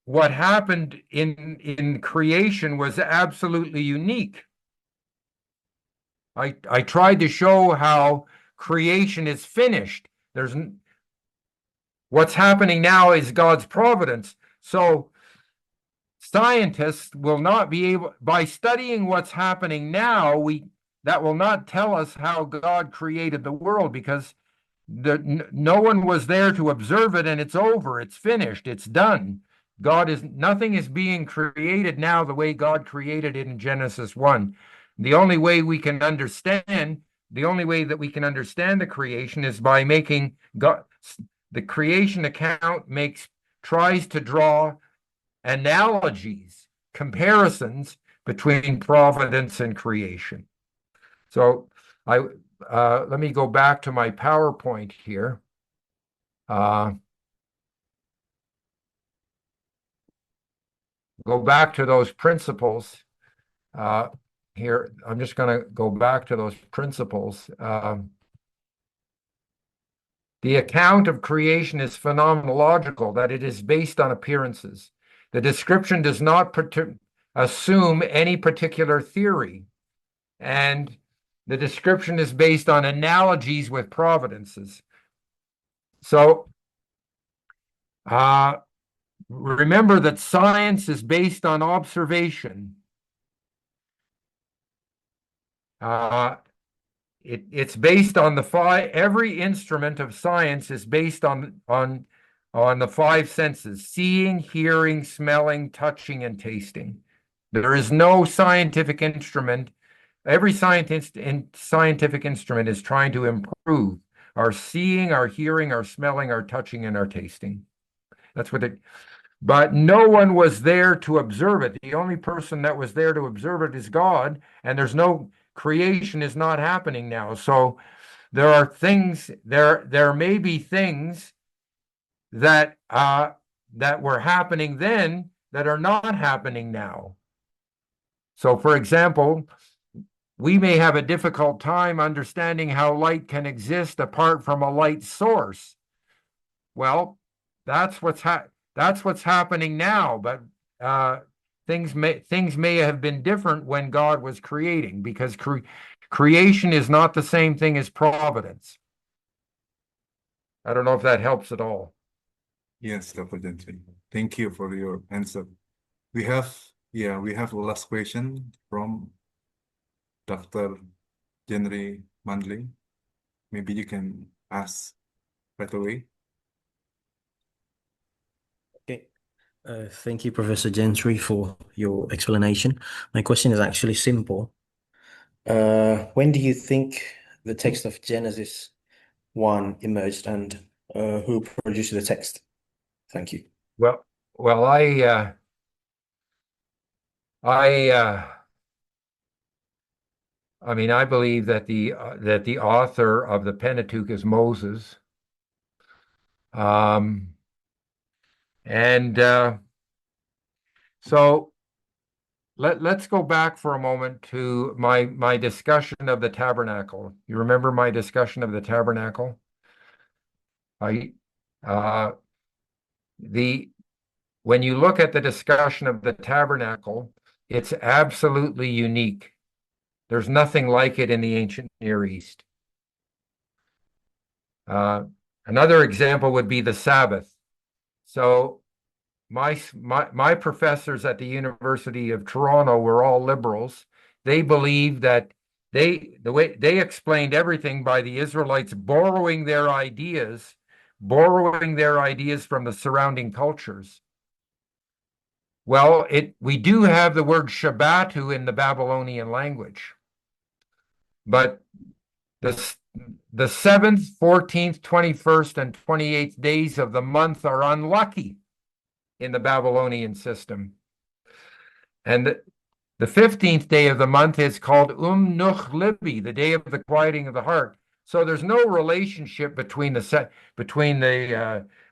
what happened in creation was absolutely unique. I tried to show how creation is finished. What's happening now is God's providence. So scientists will not be able, by studying what's happening now, that will not tell us how God created the world, because no one was there to observe it, and it's over, it's finished, it's done. Nothing is being created now the way God created it in Genesis 1. The only way that we can understand the creation is by making the creation account tries to draw analogies, comparisons between providence and creation. So let me go back to my PowerPoint here. Go back to those principles. Here, I'm just going to go back to those principles. The account of creation is phenomenological, that it is based on appearances. The description does not assume any particular theory, and the description is based on analogies with providences. So remember that science is based on observation. It's based on every instrument of science is based on the 5 senses: seeing, hearing, smelling, touching, and tasting. There is no scientific instrument. Every scientific instrument is trying to improve our seeing, our hearing, our smelling, our touching, and our tasting. But no one was there to observe it. The only person that was there to observe it is God, and creation is not happening now. So there are things, there may be things that were happening then that are not happening now. So, for example, we may have a difficult time understanding how light can exist apart from a light source. Well, that's what's happening now, but things may have been different when God was creating, because creation is not the same thing as providence. I don't know if that helps at all. Yes, Dr. Gentry. Thank you for your answer. We have a last question from Dr. Gentry Mandley. Maybe you can ask right away. Okay. Thank you, Professor Gentry, for your explanation. My question is actually simple. When do you think the text of Genesis 1 emerged, and who produced the text? Thank you. Well, I believe that the author of the Pentateuch is Moses. So let's go back for a moment to my discussion of the tabernacle. You remember my discussion of the tabernacle? When you look at the discussion of the tabernacle, it's absolutely unique. There's nothing like it in the ancient Near East. Another example would be the Sabbath. So my professors at the University of Toronto were all liberals. They believed that the way they explained everything by the Israelites borrowing their ideas from the surrounding cultures. Well, we do have the word Shabbatu in the Babylonian language, but the 7th, 14th, 21st, and 28th days of the month are unlucky in the Babylonian system. And the 15th day of the month is called Nuch Libi, the day of the quieting of the heart. So there's no relationship between the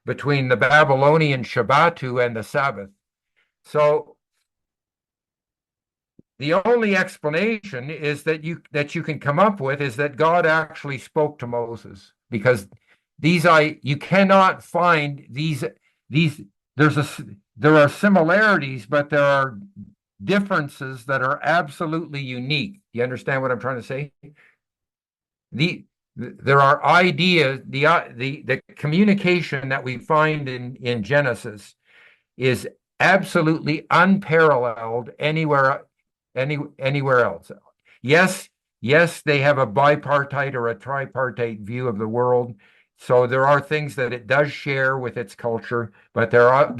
Babylonian Shabbatu and the Sabbath. So the only explanation is that you can come up with is that God actually spoke to Moses, because you cannot find these there are similarities, but there are differences that are absolutely unique. You understand what I'm trying to say? There are ideas, the communication that we find in Genesis is absolutely unparalleled anywhere else. Yes, they have a bipartite or a tripartite view of the world. So there are things that it does share with its culture, but there are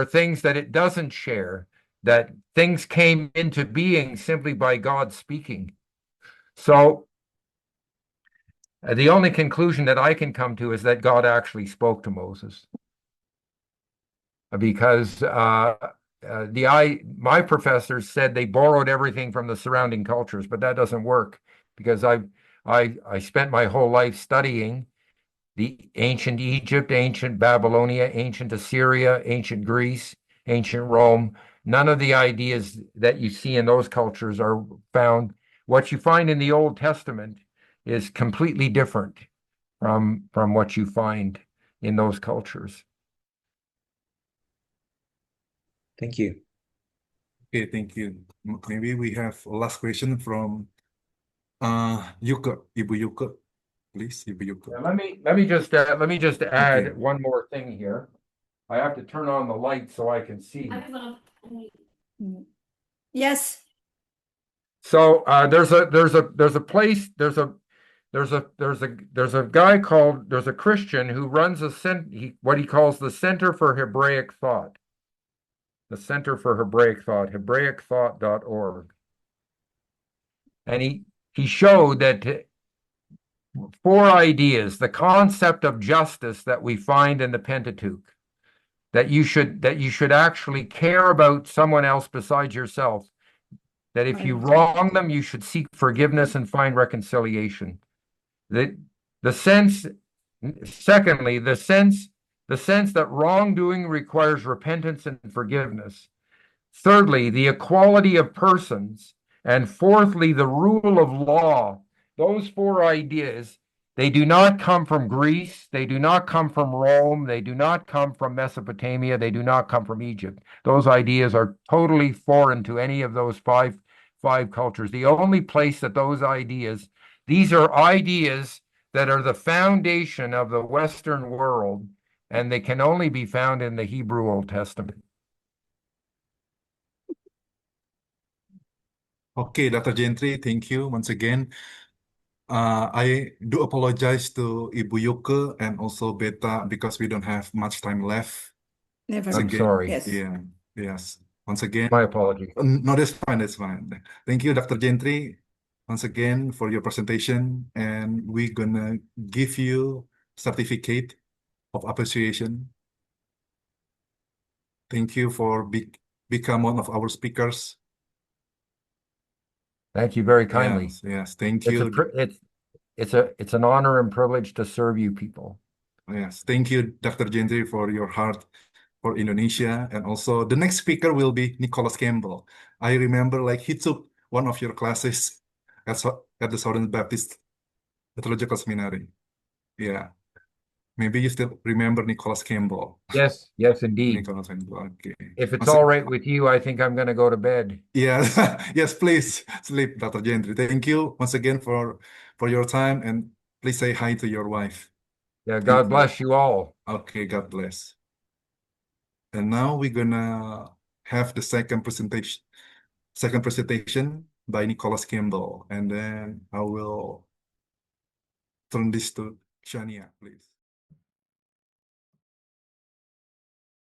things that it doesn't share, that things came into being simply by God speaking. So the only conclusion that I can come to is that God actually spoke to Moses, because my professors said they borrowed everything from the surrounding cultures, but that doesn't work, because I spent my whole life studying the ancient Egypt, ancient Babylonia, ancient Assyria, ancient Greece, ancient Rome. None of the ideas that you see in those cultures are found. What you find in the Old Testament is completely different from what you find in those cultures. Thank you. Okay, thank you. Maybe we have a last question from Yuka, Ibu Yuka. Please, Ibu Yuka. Let me just add one more thing here. I have to turn on the light so I can see. Yes. So there's a Christian who runs what he calls the Center for Hebraic Thought. The Center for Hebraic Thought, hebraicthought.org. And he showed that 4 ideas, the concept of justice that we find in the Pentateuch, that you should actually care about someone else besides yourself, that if you wrong them, you should seek forgiveness and find reconciliation. Secondly, the sense that wrongdoing requires repentance and forgiveness. Thirdly, the equality of persons. And fourthly, the rule of law. Those 4 ideas They do not come from Greece. They do not come from Rome. They do not come from Mesopotamia. They do not come from Egypt. Those ideas are totally foreign to any of those five cultures. The only place that these are ideas that are the foundation of the Western world, and they can only be found in the Hebrew Old Testament. Okay, Dr. Gentry, thank you once again. I do apologize to Ibu Yuke and also Beta because we don't have much time left. Never. I'm Again, sorry. Yes. yeah, yes. Once again, My apologies. no, that's fine, that's fine. Thank you, Dr. Gentry, once again for your presentation, and we're gonna give you certificate of appreciation. Thank you for become one of our speakers. Thank you very kindly. Yes, yes, thank It's you. it's an honor and privilege to serve you people. Yes, thank you, Dr. Gentry, for your heart for Indonesia. And also the next speaker will be Nicholas Campbell. I remember like he took one of your classes at the Southern Baptist Theological Seminary. Yeah. Maybe you still remember Nicholas Campbell. Yes, indeed. Nicholas Campbell, okay. If it's all right with you, I think I'm going to go to bed. Yes, yes, please sleep, Dr. Gentry. Thank you once again for your time, and please say hi to your wife. Yeah, God bless you all. Okay, God bless. And now we're gonna have the second presentation by Nicholas Campbell, and then I will turn this to Shania, please.